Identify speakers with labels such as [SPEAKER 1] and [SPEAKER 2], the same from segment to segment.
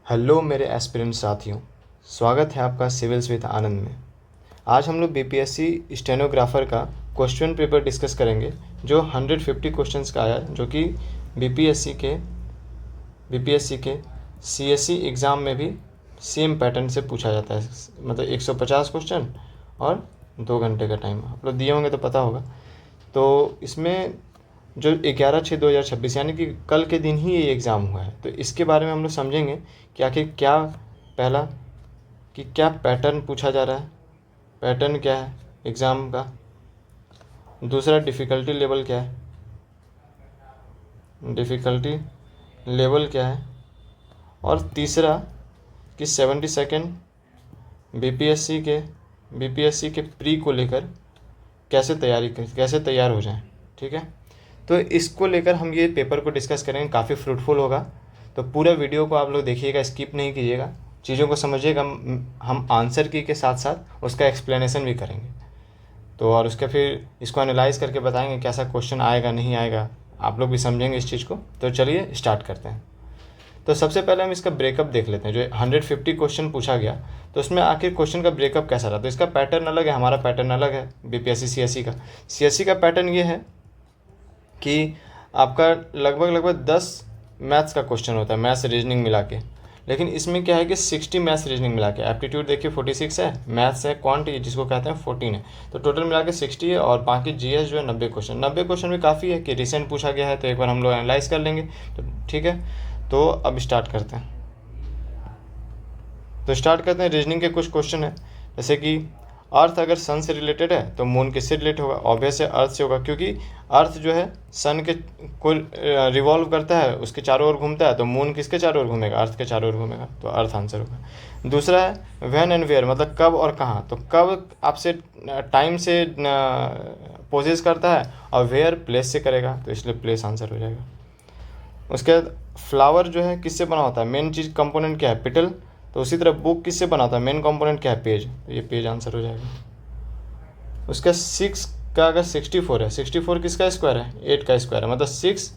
[SPEAKER 1] Hello मेरे aspirant साथियों, स्वागत है आपका सिविल्स विद आनंद में। आज हम लोग बीपीएससी स्टेनोग्राफर का क्वेश्चन पेपर डिस्कस करेंगे जो 150 क्वेश्चंस का आया, जो कि बीपीएससी के सीएससी एग्ज़ाम में भी सेम पैटर्न से पूछा जाता है। मतलब 150 क्वेश्चन और 2 घंटे का टाइम आप लोग दिए होंगे तो पता होगा। तो इसमें जो 11/6/2026 यानी कि कल के दिन ही ये एग्ज़ाम हुआ है, तो इसके बारे में हम लोग समझेंगे कि आखिर क्या पैटर्न पूछा जा रहा है, पैटर्न क्या है एग्ज़ाम का। दूसरा, डिफ़िकल्टी लेवल क्या है, डिफ़िकल्टी लेवल क्या है। और तीसरा कि 72nd बीपीएससी के प्री को लेकर कैसे तैयार हो जाएं। ठीक है, तो इसको लेकर हम ये पेपर को डिस्कस करेंगे, काफ़ी फ्रूटफुल होगा। तो पूरा वीडियो को आप लोग देखिएगा, स्किप नहीं कीजिएगा, चीज़ों को समझिएगा। हम आंसर की के साथ साथ उसका एक्सप्लेनेशन भी करेंगे, तो और उसका फिर इसको एनालाइज करके बताएंगे कैसा क्वेश्चन आएगा नहीं आएगा, आप लोग भी समझेंगे इस चीज़ को। तो चलिए स्टार्ट करते हैं। तो सबसे पहले हम इसका ब्रेकअप देख लेते हैं। जो 150 क्वेश्चन पूछा गया, तो उसमें आखिर क्वेश्चन का ब्रेकअप कैसा रहा। तो इसका पैटर्न अलग है, हमारा पैटर्न अलग है। बीपीएससी सीएससी का पैटर्न ये है कि आपका लगभग 10 मैथ्स का क्वेश्चन होता है, मैथ्स रीजनिंग मिला के। लेकिन इसमें क्या है कि 60 मैथ्स रीजनिंग मिला के, एप्टीट्यूड देखिए 46 है, मैथ्स है, क्वांट जिसको कहते हैं 14 है, तो टोटल मिला के 60 है। और बाकी जीएस जो है 90 क्वेश्चन भी काफ़ी है कि रिसेंट पूछा गया है, तो एक बार हम लोग एनालाइज कर लेंगे। तो ठीक है, तो अब स्टार्ट करते हैं। तो स्टार्ट करते हैं। रीजनिंग के कुछ क्वेश्चन है, जैसे कि अर्थ अगर सन से रिलेटेड है तो मून किससे रिलेट होगा। ऑब्वियस है अर्थ से होगा, क्योंकि अर्थ जो है सन के को रिवॉल्व करता है, उसके चारों ओर घूमता है। तो मून किसके चारों ओर घूमेगा, अर्थ के चारों ओर घूमेगा, तो अर्थ आंसर होगा। दूसरा है व्हेन एंड वेयर, मतलब कब और कहाँ। तो कब आपसे टाइम से पोजेस करता है, और वेयर प्लेस से करेगा, तो इसलिए प्लेस आंसर हो जाएगा। उसके बाद फ्लावर जो है किससे बना होता है, मेन चीज़ कंपोनेंट क्या है, पेटल। तो उसी तरह बुक किससे बना होता है, मेन कंपोनेंट क्या है, पेज, तो ये पेज आंसर हो जाएगा। उसका 6 का अगर 64 है, 64 किसका स्क्वायर है, 8 का स्क्वायर है। मतलब 6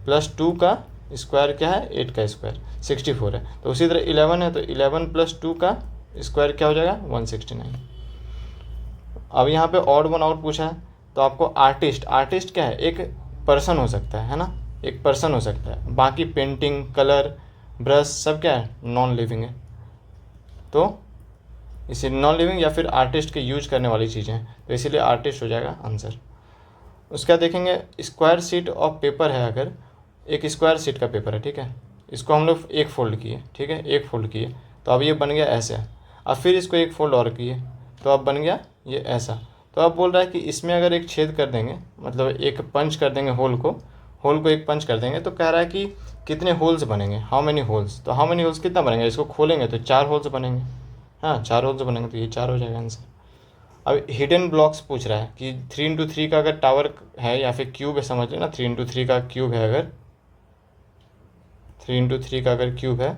[SPEAKER 1] + 2 का स्क्वायर क्या है, 8 का स्क्वायर 64 है। तो उसी तरह 11 है, तो 11 + 2 का स्क्वायर क्या हो जाएगा, 169। अब यहाँ पे ऑड वन आउट पूछा है, तो आपको आर्टिस्ट क्या है, एक पर्सन हो सकता है ना, एक पर्सन हो सकता है। बाकी पेंटिंग, कलर, ब्रश सब क्या है, नॉन लिविंग है। तो इसे नॉन लिविंग या फिर आर्टिस्ट के यूज करने वाली चीज़ें हैं, तो इसीलिए आर्टिस्ट हो जाएगा आंसर। उसका देखेंगे स्क्वायर शीट ऑफ पेपर है, अगर एक स्क्वायर शीट का पेपर है, ठीक है, इसको हम लोग एक फोल्ड किए, ठीक है, एक फोल्ड किए, तो अब ये बन गया ऐसे। अब फिर इसको एक फोल्ड और किए, तो अब बन गया ये ऐसा। तो अब बोल रहा है कि इसमें अगर एक छेद कर देंगे, मतलब एक पंच कर देंगे, होल को एक पंच कर देंगे, तो कह रहा है कि कितने होल्स बनेंगे, हाउ मेनी होल्स। तो हाउ मेनी होल्स कितना बनेंगे, इसको खोलेंगे तो 4 होल्स बनेंगे। हाँ, 4 होल्स बनेंगे, तो ये 4 हो जाएगा आंसर। अब हिडन ब्लॉक्स पूछ रहा है कि 3x3 का अगर टावर है या फिर क्यूब है, समझ लेना 3x3 का क्यूब है, अगर 3x3 का अगर क्यूब है,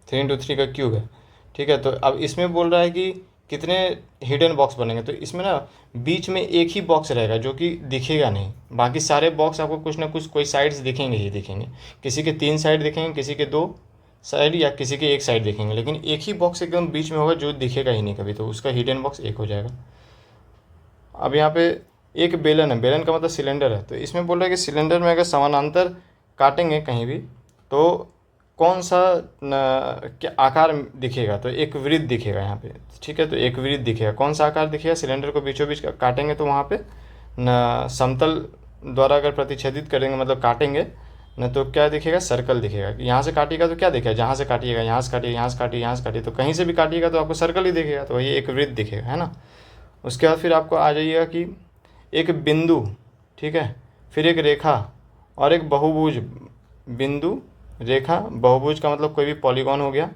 [SPEAKER 1] 3x3 का क्यूब है, ठीक है। तो अब इसमें बोल रहा है कि कितने हिडन बॉक्स बनेंगे। तो इसमें ना बीच में एक ही बॉक्स रहेगा जो कि दिखेगा नहीं, बाकी सारे बॉक्स आपको कुछ ना कुछ कोई साइड्स दिखेंगे ही दिखेंगे। किसी के 3 साइड दिखेंगे, किसी के 2 साइड, या किसी के 1 साइड दिखेंगे, लेकिन एक ही बॉक्स एकदम बीच में होगा जो दिखेगा ही नहीं कभी, तो उसका हिडन बॉक्स 1 हो जाएगा। अब यहाँ पे एक बेलन है, बेलन का मतलब सिलेंडर है, तो इसमें बोल रहा है कि सिलेंडर में अगर समानांतर काटेंगे कहीं भी, तो कौन सा क्या आकार दिखेगा, तो एक वृत्त दिखेगा यहाँ पे, ठीक है। तो एक वृत्त दिखेगा, कौन सा आकार दिखेगा, सिलेंडर को बीचों बीच काटेंगे तो वहाँ पे न समतल द्वारा अगर प्रतिच्छेदित करेंगे, मतलब काटेंगे न, तो क्या दिखेगा, सर्कल दिखेगा। यहाँ से काटिएगा तो क्या दिखेगा, जहाँ से काटिएगा, यहाँ से काटिए, यहाँ से काटिए, यहाँ से काटिए, तो कहीं से भी काटिएगा तो आपको सर्कल ही दिखेगा, तो वही एक वृत्त दिखेगा, है ना। उसके बाद फिर आपको आ जाइएगा कि एक बिंदु, ठीक है, फिर एक रेखा और एक बहुभुज। बिंदु, रेखा, बहुभुज का मतलब कोई भी पॉलीगॉन हो गया,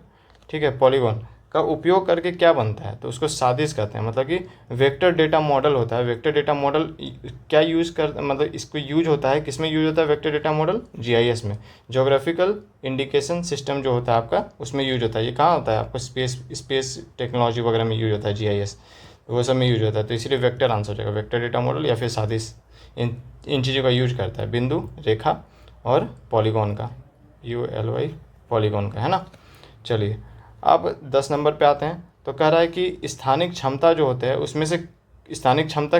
[SPEAKER 1] ठीक है, पॉलीगॉन का उपयोग करके क्या बनता है, तो उसको साजिश कहते हैं। मतलब कि वेक्टर डेटा मॉडल होता है। वेक्टर डेटा मॉडल क्या यूज़ कर, मतलब इसको यूज होता है, किस में यूज होता है वेक्टर डेटा मॉडल, जीआईएस में, जोग्राफिकल इंडिकेशन सिस्टम जो होता है आपका, उसमें यूज होता है। ये कहाँ होता है आपको, स्पेस टेक्नोलॉजी वगैरह में यूज होता है जीआईएस, वो सब में यूज होता है। तो इसीलिए वेक्टर आंसर हो जाएगा, वेक्टर डेटा मॉडल या फिर साजिश, इन चीज़ों का यूज करता है, बिंदु, रेखा और पॉलीगॉन का। POLY पॉलीगॉन का, है ना। चलिए अब 10 नंबर पे आते हैं। तो कह रहा है कि स्थानिक क्षमता जो होते हैं उसमें से स्थानिक क्षमता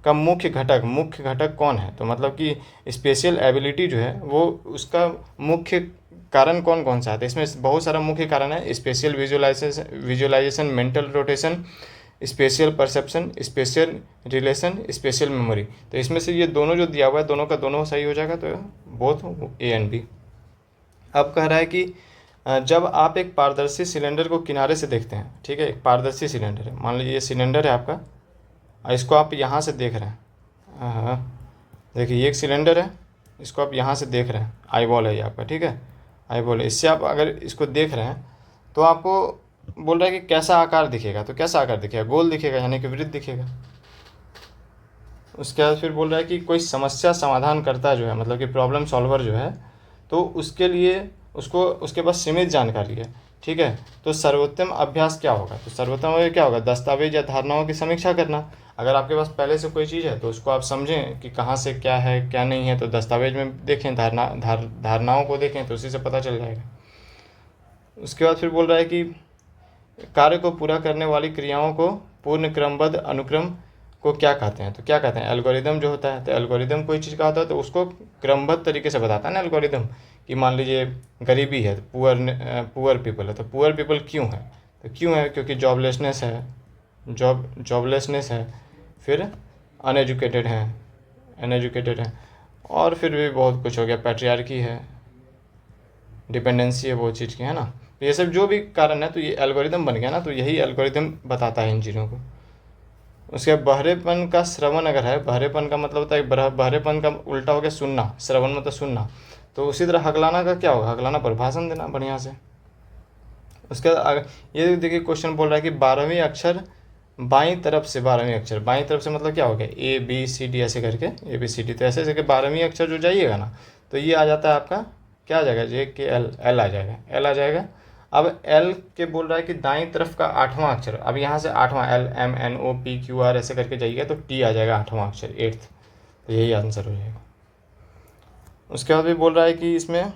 [SPEAKER 1] का मुख्य घटक कौन है। तो मतलब कि स्पेशल एबिलिटी जो है वो उसका मुख्य कारण कौन कौन सा है। तो इसमें बहुत सारा मुख्य कारण है, spatial visualisation, mental rotation, spatial perception, spatial relation, spatial memory. तो इसमें से ये दोनों जो दिया हुआ है दोनों का दोनों सही हो जाएगा, तो बोथ A एंड B। अब कह रहा है कि जब आप एक पारदर्शी सिलेंडर को किनारे से देखते हैं, ठीक है, एक पारदर्शी सिलेंडर है, मान लीजिए ये सिलेंडर है आपका और इसको आप यहाँ से देख रहे हैं। हाँ, देखिए ये एक सिलेंडर है, इसको आप यहाँ से देख रहे हैं, आई बॉल है ये आपका, ठीक है, आई बॉल है। इससे आप अगर इसको देख रहे हैं तो आपको बोल रहा है कि कैसा आकार दिखेगा। तो कैसा आकार दिखेगा, गोल दिखेगा, यानी कि वृत्त दिखेगा। उसके बाद फिर बोल रहा है कि कोई समस्या समाधान करता जो है, मतलब कि प्रॉब्लम सॉल्वर जो है, तो उसके लिए उसको उसके पास सीमित जानकारी है, ठीक है। तो सर्वोत्तम अभ्यास क्या होगा। तो सर्वोत्तम अभ्यास क्या होगा, दस्तावेज या धारणाओं की समीक्षा करना। अगर आपके पास पहले से कोई चीज़ है तो उसको आप समझें कि कहाँ से क्या है क्या नहीं है, तो दस्तावेज में देखें, धारणाओं को देखें, तो उसी से पता चल जाएगा। उसके बाद फिर बोल रहा है कि कार्य को पूरा करने वाली क्रियाओं को पूर्ण क्रमबद्ध अनुक्रम को क्या कहते हैं। तो क्या कहते हैं, एल्गोरिदम जो होता है। तो एल्गोरिदम कोई चीज़ का होता है तो उसको क्रमबद्ध तरीके से बताता है ना एल्गोरिदम। कि मान लीजिए गरीबी है, पुअर पीपल है, तो पुअर पीपल क्यों है, तो क्यों है, क्योंकि जॉबलेसनेस है, जॉबलेसनेस है, फिर अनएजुकेटेड है, और फिर भी बहुत कुछ हो गया, पैट्रियार्की है, डिपेंडेंसी है बहुत चीज़ की, है ना। तो ये सब जो भी कारण है तो ये एल्गोरिदम बन गया ना, तो यही एल्गोरिदम बताता है इन चीज़ों को। उसके बाद बहरेपन का श्रवण अगर है, बहरेपन का मतलब होता है, बहरेपन का उल्टा हो गया सुनना, श्रवण मतलब सुनना। तो उसी तरह हकलाना का क्या होगा, हकलाना पर भाषण देना बढ़िया से। उसके बाद ये देखिए क्वेश्चन बोल रहा है कि 12वीं अक्षर बाईं तरफ से, 12वीं अक्षर बाईं तरफ से मतलब क्या हो गया, ABCD ऐसे करके, ABCD। तो ऐसे करके 12वीं अक्षर जो जाइएगा ना तो ये आ जाता है आपका, क्या आ जाएगा, JKL, L आ जाएगा, L आ जाएगा। अब L के बोल रहा है कि दाईं तरफ का 8वां अक्षर, अब यहाँ से 8वां LMNOPQR ऐसे करके जाइएगा तो T आ जाएगा 8वां अक्षर, 8th। तो यही आंसर हो जाएगा। उसके बाद भी बोल रहा है कि इसमें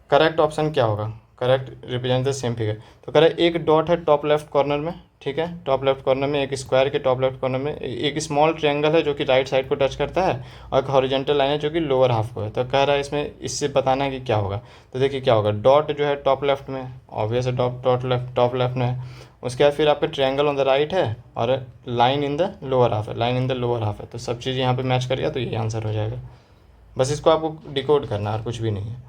[SPEAKER 1] करेक्ट ऑप्शन क्या होगा, correct represent the same figure. तो कह रहा है एक डॉट है टॉप लेफ्ट कॉर्नर में, ठीक है, टॉप लेफ्ट कॉर्नर में एक स्क्वायर के टॉप लेफ्ट कॉर्नर में एक स्मॉल ट्रायंगल है जो कि राइट साइड को टच करता है, और एक हॉरिजॉन्टल लाइन है जो कि लोअर हाफ को है। तो कह रहा है इसमें इससे बताना है कि क्या होगा। तो देखिए क्या होगा, डॉट जो है टॉप लेफ्ट में, ऑब्वियस है टॉप लेफ्ट में है। उसके बाद फिर आपका ट्रायंगल ऑन द राइट है और line in the lower half है, line in the lower half है। तो सब चीज़ यहाँ पे मैच करेगा तो ये आंसर हो जाएगा। बस इसको आपको डिकोड करना है और कुछ भी नहीं है।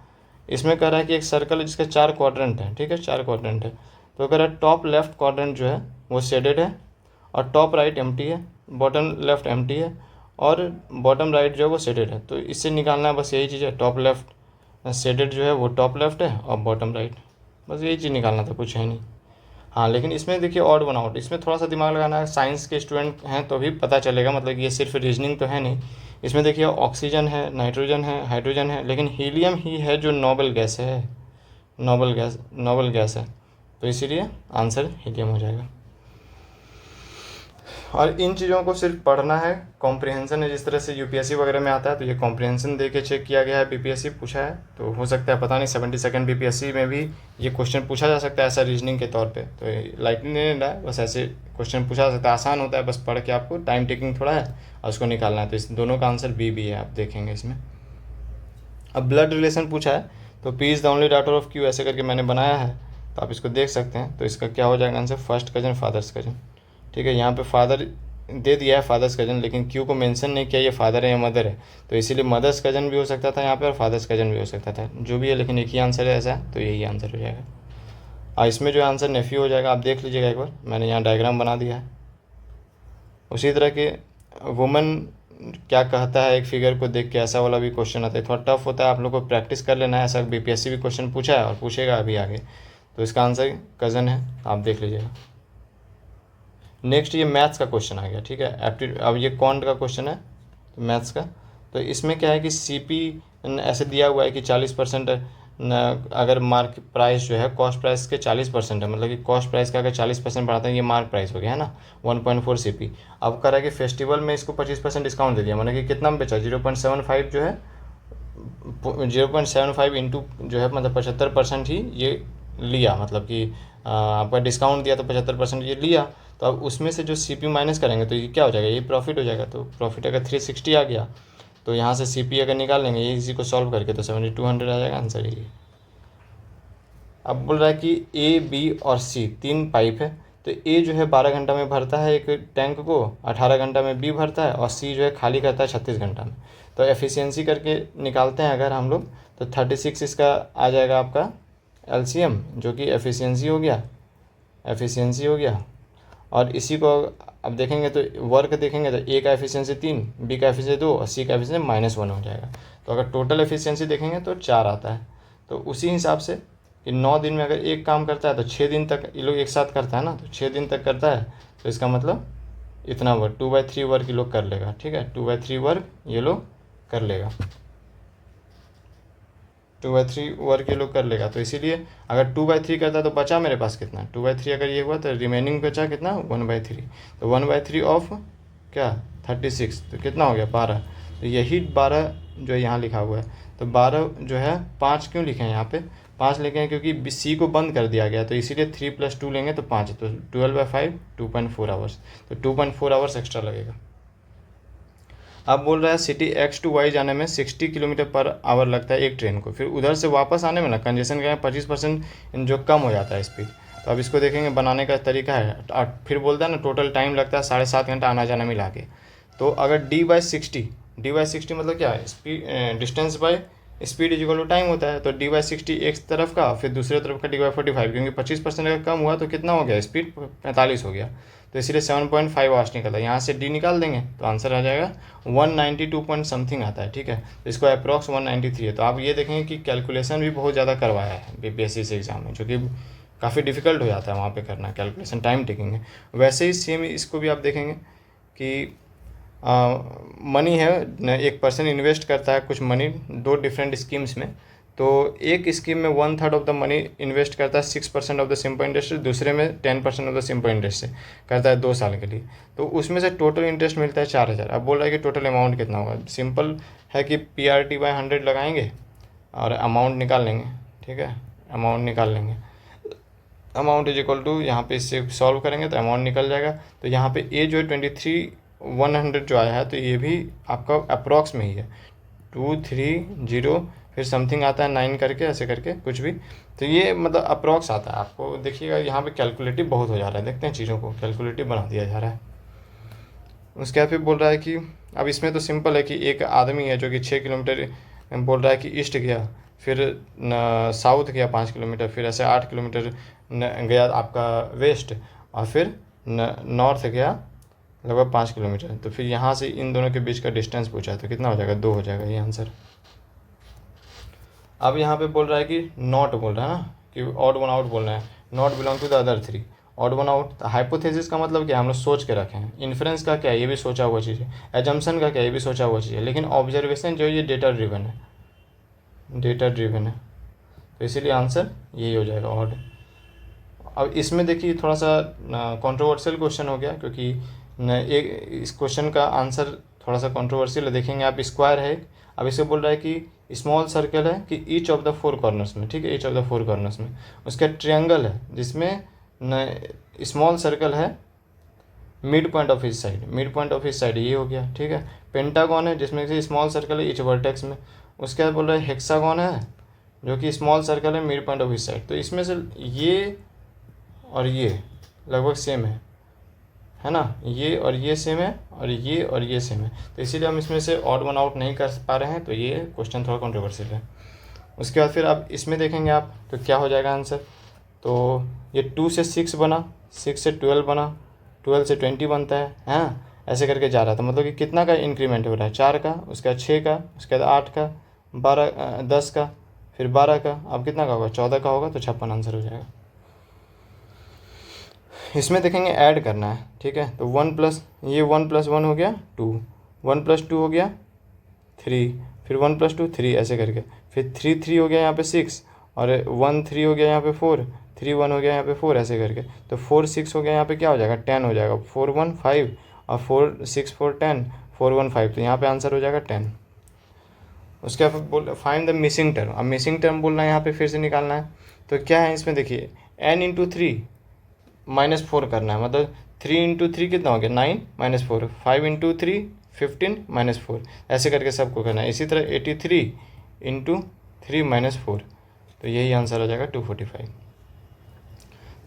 [SPEAKER 1] इसमें कह रहा है कि एक सर्कल है जिसके 4 क्वाड्रेंट हैं, ठीक है, 4 क्वाड्रेंट है। तो कह रहा है टॉप लेफ्ट क्वाड्रेंट जो है वो शेडेड है, और टॉप राइट एम्प्टी है, बॉटम लेफ्ट एम्प्टी है, और बॉटम राइट जो है वो शेडेड है। तो इससे निकालना है, बस यही चीज़ है, टॉप लेफ्ट शेडेड जो है वो टॉप लेफ्ट है और बॉटम राइट, बस यही चीज़ निकालना था, कुछ है नहीं। हाँ लेकिन इसमें देखिए ऑड बनावट, इसमें थोड़ा सा दिमाग लगाना है, साइंस के स्टूडेंट हैं तो भी पता चलेगा, मतलब ये सिर्फ रीजनिंग तो है नहीं। इसमें देखिए ऑक्सीजन है, नाइट्रोजन है, हाइड्रोजन है, लेकिन हीलियम ही है जो नोबल गैस है, नोबल गैस है, तो इसीलिए आंसर हीलियम हो जाएगा। और इन चीज़ों को सिर्फ पढ़ना है, कॉम्प्रिहेंशन है, जिस तरह से यूपीएससी वगैरह में आता है तो ये कॉम्प्रिहेंशन दे के चेक किया गया है, बीपीएससी पूछा है, तो हो सकता है पता नहीं 72nd बीपीएससी में भी ये क्वेश्चन पूछा जा सकता है ऐसा रीजनिंग के तौर पे। तो लाइटली नहीं रहा है, बस ऐसे क्वेश्चन पूछा जा सकता है, आसान होता है, बस पढ़ के आपको टाइम टेकिंग थोड़ा है और उसको निकालना है। तो इस दोनों का आंसर बी है, आप देखेंगे इसमें। अब ब्लड रिलेशन पूछा है, तो P is the only daughter of Q ऐसे करके मैंने बनाया है, तो आप इसको देख सकते हैं। तो इसका क्या हो जाएगा answer, first cousin father's cousin, ठीक है। यहाँ पे फादर दे दिया है फादर्स कजन, लेकिन क्यू को मेंशन नहीं किया ये फादर है या मदर है, तो इसीलिए मदर्स कजन भी हो सकता था यहाँ पे और फादर्स कजन भी हो सकता था, जो भी है, लेकिन एक ही आंसर है ऐसा, तो यही आंसर हो जाएगा। और इसमें जो आंसर नेफ्यू हो जाएगा, आप देख लीजिएगा एक बार, मैंने यहाँ डायग्राम बना दिया है। उसी तरह के वुमन क्या कहता है एक फिगर को देख के, ऐसा वाला भी क्वेश्चन आता है, थोड़ा टफ होता है, आप लोग को प्रैक्टिस कर लेना है, ऐसा बीपीएससी भी क्वेश्चन पूछा है और पूछेगा अभी आगे। तो इसका आंसर कज़न है, आप देख लीजिएगा। नेक्स्ट ये मैथ्स का क्वेश्चन आ गया, ठीक है, एप्टीट्यूड। अब ये क्वांट का क्वेश्चन है तो मैथ्स का, तो इसमें क्या है कि सीपी ऐसे दिया हुआ है कि 40% अगर मार्क प्राइस जो है कॉस्ट प्राइस के 40% है, मतलब कि कॉस्ट प्राइस का अगर 40% बढ़ाते हैं, ये मार्क प्राइस हो गया है ना 1.4 CP। अब कह रहा है कि फेस्टिवल में इसको 25% डिस्काउंट दे दिया, मतलब कि कितना में बेचा, 0.75 जो है 0.75 इंटू जो है मतलब 75% ही ये लिया, मतलब कि आपका डिस्काउंट दिया तो 75% ये लिया। तो अब उसमें से जो सी पी माइनस करेंगे तो ये क्या हो जाएगा, ये प्रॉफिट हो जाएगा। तो प्रॉफिट अगर 360 आ गया तो यहाँ से सी पी अगर निकाल लेंगे ये इसी को सॉल्व करके तो 7200 आ जाएगा आंसर ये। अब बोल रहा है कि ए बी और सी 3 पाइप है, तो ए जो है 12 घंटा में भरता है एक टैंक को, 18 घंटा में बी भरता है, और सी जो है खाली करता है 36 घंटा में। तो एफिशिएंसी करके निकालते हैं अगर हम लोग तो 36 इसका आ जाएगा आपका एलसीएम, जो कि एफिशिएंसी हो गया, एफिशिएंसी हो गया। और इसी को अब देखेंगे तो वर्क देखेंगे तो ए का एफिशिएंसी 3, बी का एफिशिएंसी 2 और सी का एफिशिएंसी -1 हो जाएगा। तो अगर टोटल एफिशिएंसी देखेंगे तो 4 आता है। तो उसी हिसाब से कि 9 दिन में अगर एक काम करता है तो 6 दिन तक ये लोग एक साथ करता है ना, तो 6 दिन तक करता है, तो इसका मतलब इतना वर्क 2/3 वर्क ये लोग कर लेगा। ठीक है, 2/3 वर्क ये लोग कर लेगा, 2/3 वर्क ये लोग कर लेगा। तो इसीलिए अगर 2/3 करता है तो बचा मेरे पास कितना, 2/3 अगर ये हुआ तो रिमेनिंग बचा कितना 1/3। तो 1/3 ऑफ क्या 36, तो कितना हो गया 12। तो यही 12 जो यहाँ लिखा हुआ है, तो 12 जो है 5 क्यों लिखे हैं यहाँ पे, 5 लिखे हैं क्योंकि सी को बंद कर दिया गया, तो इसीलिए 3 + 2 लेंगे तो 5, तो 12/5 2.4 आवर्स, तो 2.4 आवर्स एक्स्ट्रा लगेगा। अब बोल रहा है सिटी एक्स टू वाई जाने में 60 किलोमीटर पर आवर लगता है एक ट्रेन को, फिर उधर से वापस आने में ना कंजेशन का 25% जो कम हो जाता है स्पीड। तो अब इसको देखेंगे बनाने का तरीका है, और फिर बोलता है ना टोटल टाइम लगता है 7.5 घंटा आना जाना मिला के। तो अगर d/60 मतलब क्या है, speed distance by speed equal to time होता है। तो d/60 एक तरफ का फिर दूसरे तरफ का d/45, क्योंकि 25% अगर कम हुआ तो कितना हो गया, स्पीड 45 हो गया, तो इसीलिए 7.5 आवर्स निकला। यहाँ से डी निकाल देंगे तो आंसर आ जाएगा 192 पॉइंट समथिंग आता है। ठीक है, तो इसको अप्रॉक्स 193 है। तो आप ये देखेंगे कि कैलकुलेशन भी बहुत ज़्यादा करवाया है बेसिस एग्जाम में, जो कि काफ़ी डिफिकल्ट हो जाता है वहाँ पे करना कैलकुलेशन, टाइम टेकिंग है। वैसे ही सेम इसको भी आप देखेंगे कि मनी है, एक पर्सन इन्वेस्ट करता है कुछ मनी 2 डिफरेंट स्कीम्स में। तो एक स्कीम में 1/3 ऑफ द मनी इन्वेस्ट करता है 6% ऑफ द सिंपल इंटरेस्ट, दूसरे में 10% ऑफ द सिंपल इंटरेस्ट से करता है 2 साल के लिए। तो उसमें से टोटल इंटरेस्ट मिलता है 4000। अब बोल रहा है कि टोटल अमाउंट कितना होगा, सिंपल है कि PRT/100 लगाएंगे और अमाउंट निकाल लेंगे। ठीक है, अमाउंट निकाल लेंगे, अमाउंट इज इक्वल टू यहाँ पे इससे सॉल्व करेंगे तो अमाउंट निकल जाएगा। तो यहाँ पे ए जो है 23,100 जो आया है, तो ये भी आपका अप्रॉक्स में ही है, 230 फिर समथिंग आता है 9 करके, ऐसे करके कुछ भी। तो ये मतलब अप्रॉक्स आता है। आपको देखिएगा यहाँ पे कैलकुलेटिव बहुत हो जा रहा है, देखते हैं चीज़ों को कैलकुलेटिव बना दिया जा रहा है। उसके बाद फिर बोल रहा है कि अब इसमें तो सिंपल है कि एक आदमी है जो कि 6 किलोमीटर बोल रहा है कि ईस्ट गया, फिर साउथ गया 5 किलोमीटर, फिर ऐसे 8 किलोमीटर गया आपका वेस्ट, और फिर नॉर्थ गया लगभग 5 किलोमीटर। तो फिर यहाँ से इन दोनों के बीच का डिस्टेंस पूछा, तो कितना हो जाएगा 2 हो जाएगा ये आंसर। अब यहाँ पे बोल रहा है कि नॉट बोल रहा है ना, कि ऑड वन आउट बोलना है, not belong to the other 3। Odd one out hypothesis का मतलब क्या, हम लोग सोच के रखे हैं, इन्फ्रेंस का क्या है ये भी सोचा हुआ चीज़ है, एजम्पशन का क्या है ये भी सोचा हुआ चीज़ है, लेकिन ऑब्जर्वेशन जो है ये डेटा ड्रिवन है, डेटा ड्रिवन है। तो इसीलिए आंसर यही हो जाएगा ऑड। अब इसमें देखिए थोड़ा सा कंट्रोवर्शियल क्वेश्चन हो गया, क्योंकि एक इस क्वेश्चन का आंसर थोड़ा सा कंट्रोवर्शियल है। देखेंगे आप, स्क्वायर है, अब इसे बोल रहा है कि स्मॉल सर्कल है कि ईच ऑफ द 4 कॉर्नर्स में, ठीक है, ईच ऑफ द 4 कॉर्नर्स में। उसका ट्रायंगल है जिसमें स्मॉल सर्कल है मिड पॉइंट ऑफ इस साइड, मिड पॉइंट ऑफ इस साइड ये हो गया। ठीक है, पेंटागन है जिसमें से स्मॉल सर्कल है ईच वर्टेक्स में। उसके बाद बोल रहा है हेक्सागन है जो कि स्मॉल सर्कल है मिड पॉइंट ऑफ इस साइड। तो इसमें से ये और ये लगभग सेम है ना, ये और ये सेम है और ये सेम है। तो इसीलिए हम इसमें से ऑड वन आउट नहीं कर पा रहे हैं, तो ये क्वेश्चन थोड़ा कंट्रोवर्शियल है। उसके बाद फिर अब इसमें देखेंगे आप तो क्या हो जाएगा आंसर। तो ये 2 से 6 बना, 6 से 12 बना, 12 से 20 बनता है, हाँ ऐसे करके जा रहा था। मतलब कि कितना का इंक्रीमेंट हो रहा है, 4 का, उसके बाद 6 का, उसके बाद 8 का, 12 10 का, फिर 12 का, अब कितना का होगा 14 का होगा, तो 56 आंसर हो जाएगा। इसमें देखेंगे ऐड करना है, ठीक है। तो 1 + 1 हो गया 2, 1 + 2 हो गया 3, फिर 1 + 2 3 ऐसे करके, फिर 3 हो गया यहाँ पे 6, और 1 3 हो गया यहाँ पे 4, 3 1 हो गया यहाँ पे 4 ऐसे करके। तो 4 6 हो गया यहाँ पे क्या हो जाएगा 10 हो जाएगा, 4 1 5 और 4 6 4 10, 4 1 5, तो यहाँ पे आंसर हो जाएगा 10। उसके बाद बोल फाइंड द मिसिंग टर्म। अब मिसिंग टर्म बोलना है यहाँ पे फिर से निकालना है। तो क्या है इसमें देखिए, n इंटू थ्री -4 करना है, मतलब 3 इंटू थ्री कितना हो गया 9 -4, 5 इंटू थ्री 15 -4, ऐसे करके सबको करना है। इसी तरह 83 इंटू 3 -4, तो यही आंसर हो जाएगा 245।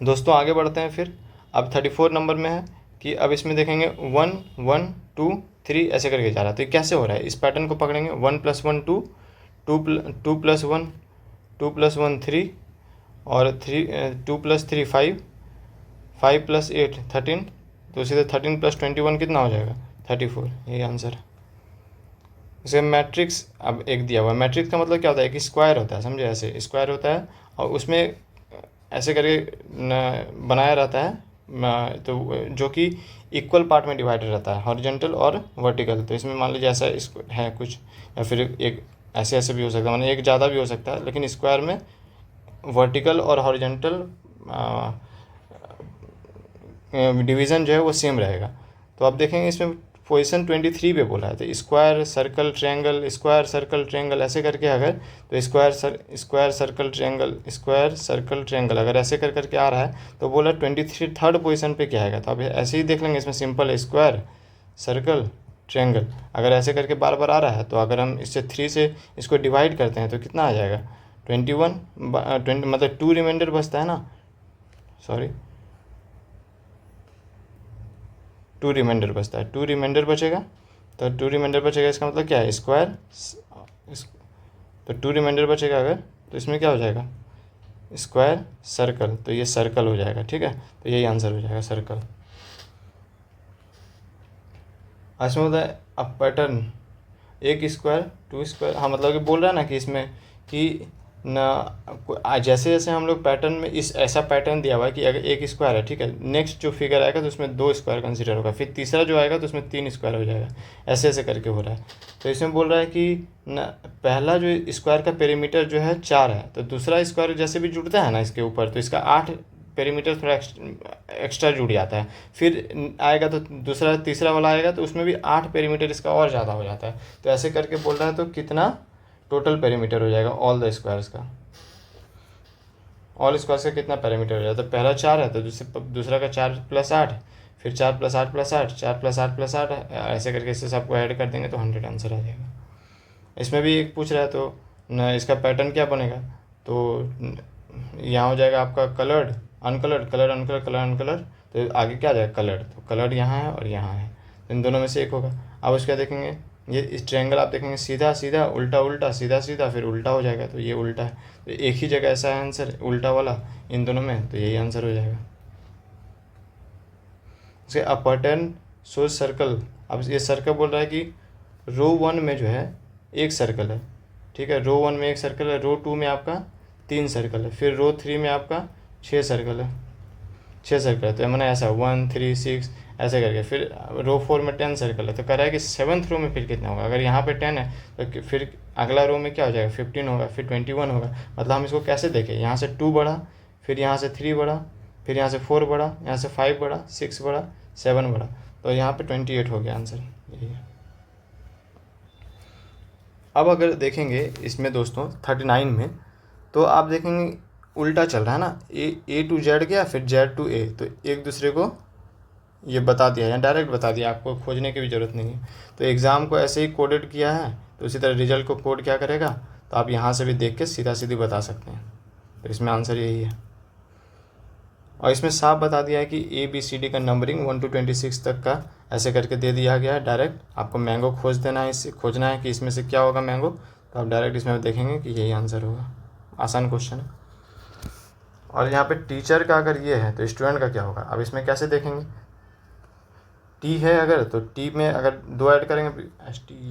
[SPEAKER 1] दोस्तों आगे बढ़ते हैं फिर। अब 34 नंबर में है कि अब इसमें देखेंगे 1 1 2 3 ऐसे करके जा रहा है। तो ये कैसे हो रहा है, इस पैटर्न को पकड़ेंगे। 1 + 1 2, 2 + 1 2 + 1 3, और 2 + 3 5, 5 + 8 13, तो सीधे 13 + 21 कितना हो जाएगा 34, यही आंसर है। इसे मैट्रिक्स अब एक दिया हुआ है। मैट्रिक्स का मतलब क्या होता है, कि स्क्वायर होता है, समझे, ऐसे स्क्वायर होता है और उसमें ऐसे करके बनाया रहता है, तो जो कि इक्वल पार्ट में डिवाइडेड रहता है, हॉरिजॉन्टल और वर्टिकल। तो इसमें मान लीजिए ऐसा है कुछ, या फिर एक ऐसे ऐसे भी हो सकता है, माने एक ज़्यादा भी हो सकता है, लेकिन स्क्वायर में वर्टिकल और हॉरिजॉन्टल डिवीज़न जो है वो सेम रहेगा। तो आप देखेंगे इसमें पोजीशन 23 पे बोला है, तो square circle triangle, square circle triangle ऐसे करके अगर, तो square circle triangle, square circle triangle अगर ऐसे कर करके आ रहा है, तो बोला 23 थर्ड पोजीशन पे क्या आएगा। तो अब ऐसे ही देख लेंगे, इसमें सिंपल है, स्क्वायर सर्कल ट्रायंगल अगर ऐसे करके बार बार आ रहा है, तो अगर हम इससे 3 से इसको डिवाइड करते हैं तो कितना आ जाएगा 21, 20 मतलब 2 रिमाइंडर बचता है ना, सॉरी 2 रिमाइंडर बचता है, 2 रिमाइंडर बचेगा। तो 2 रिमाइंडर बचेगा, इसका मतलब क्या है स्क्वायर, तो 2 रिमाइंडर बचेगा अगर, तो इसमें क्या हो जाएगा स्क्वायर सर्कल, तो ये सर्कल हो जाएगा, ठीक है। तो यही आंसर हो जाएगा सर्कल। इसमें होता है अब पैटर्न, एक स्क्वायर 2 स्क्वायर, हाँ मतलब कि बोल रहा है ना कि इसमें कि ना जैसे जैसे हम लोग पैटर्न में इस ऐसा पैटर्न दिया हुआ है कि अगर एक स्क्वायर है, ठीक है, नेक्स्ट जो फिगर आएगा तो उसमें 2 स्क्वायर कंसीडर होगा, फिर तीसरा जो आएगा तो उसमें 3 स्क्वायर हो जाएगा, ऐसे ऐसे करके हो रहा है। तो इसमें बोल रहा है कि न पहला जो स्क्वायर का पेरीमीटर जो है 4 है, तो दूसरा स्क्वायर जैसे भी जुड़ता है ना इसके ऊपर, तो इसका 8 पेरीमीटर थोड़ा एक्स्ट्रा जुड़ जाता है। फिर आएगा तो दूसरा तीसरा वाला आएगा तो उसमें भी 8 पेरीमीटर इसका और ज़्यादा हो जाता है। तो ऐसे करके बोल रहा है, तो कितना टोटल पेरीमीटर हो जाएगा ऑल द स्क्वायर्स का, ऑल स्क्वायर्स का कितना पेरीमीटर हो जाएगा। तो पहला 4 है तो दूसरा का 4 + 8, फिर 4 + 8 + 8, 4 + 8 + 8, ऐसे करके इससे सबको ऐड कर देंगे तो 100 आंसर आ जाएगा। इसमें भी एक पूछ रहा है, तो न इसका पैटर्न क्या बनेगा, तो यहाँ हो जाएगा आपका कलर्ड अनकलर्ड, कलर अनकलर, कलर अनकलर, तो आगे क्या आ जाएगा कलर्ड, तो कलर्ड यहाँ है और यहाँ है, तो इन दोनों में से एक होगा। अब उसका देखेंगे, ये इस ट्रायंगल आप देखेंगे सीधा सीधा उल्टा उल्टा सीधा सीधा फिर उल्टा हो जाएगा, तो ये उल्टा है, तो एक ही जगह ऐसा है आंसर उल्टा वाला इन दोनों में, तो यही आंसर हो जाएगा। उसके अब पैटर्न शोज सर्कल, अब ये सर्कल बोल रहा है कि रो 1 में जो है एक सर्कल है, ठीक है, रो 1 में एक सर्कल है, रो 2 में आपका 3 सर्कल है, फिर रो 3 में आपका 6 सर्कल है, 6 सर्कल है, तो मैंने ऐसा 1 3 6 ऐसे करके, फिर रो 4 में 10 सर्कल है, तो कह रहा है कि 7th रो में फिर कितना होगा। अगर यहाँ पे 10 है तो फिर अगला रो में क्या हो जाएगा 15 होगा, फिर 21 होगा। मतलब हम इसको कैसे देखें, यहाँ से 2 बढ़ा, फिर यहाँ से 3 बढ़ा, फिर यहाँ से 4 बढ़ा, यहाँ से 5 बढ़ा, 6 बढ़ा, 7 बढ़ा, तो यहाँ पे 28 हो गया आंसर, यही है। अब अगर देखेंगे इसमें दोस्तों 39 में, तो आप देखेंगे उल्टा चल रहा है ना, ए टू जेड गया फिर जेड टू ए, तो एक दूसरे को ये बता दिया या डायरेक्ट बता दिया, आपको खोजने की भी ज़रूरत नहीं है। तो एग्ज़ाम को ऐसे ही कोडेड किया है, तो उसी तरह रिजल्ट को कोड क्या करेगा, तो आप यहाँ से भी देख के सीधा सीधी बता सकते हैं। तो इसमें आंसर यही है, और इसमें साफ बता दिया है कि ABCD का नंबरिंग 1 to 26 तक का ऐसे करके दे दिया गया है। डायरेक्ट आपको मैंगो खोज देना है, इससे खोजना है कि इसमें से क्या होगा मैंगो, तो आप डायरेक्ट इसमें देखेंगे कि यही आंसर होगा। आसान क्वेश्चन है। और यहाँ पे टीचर का अगर ये है तो स्टूडेंट का क्या होगा, अब इसमें कैसे देखेंगे, टी है अगर, तो टी में अगर 2 ऐड करेंगे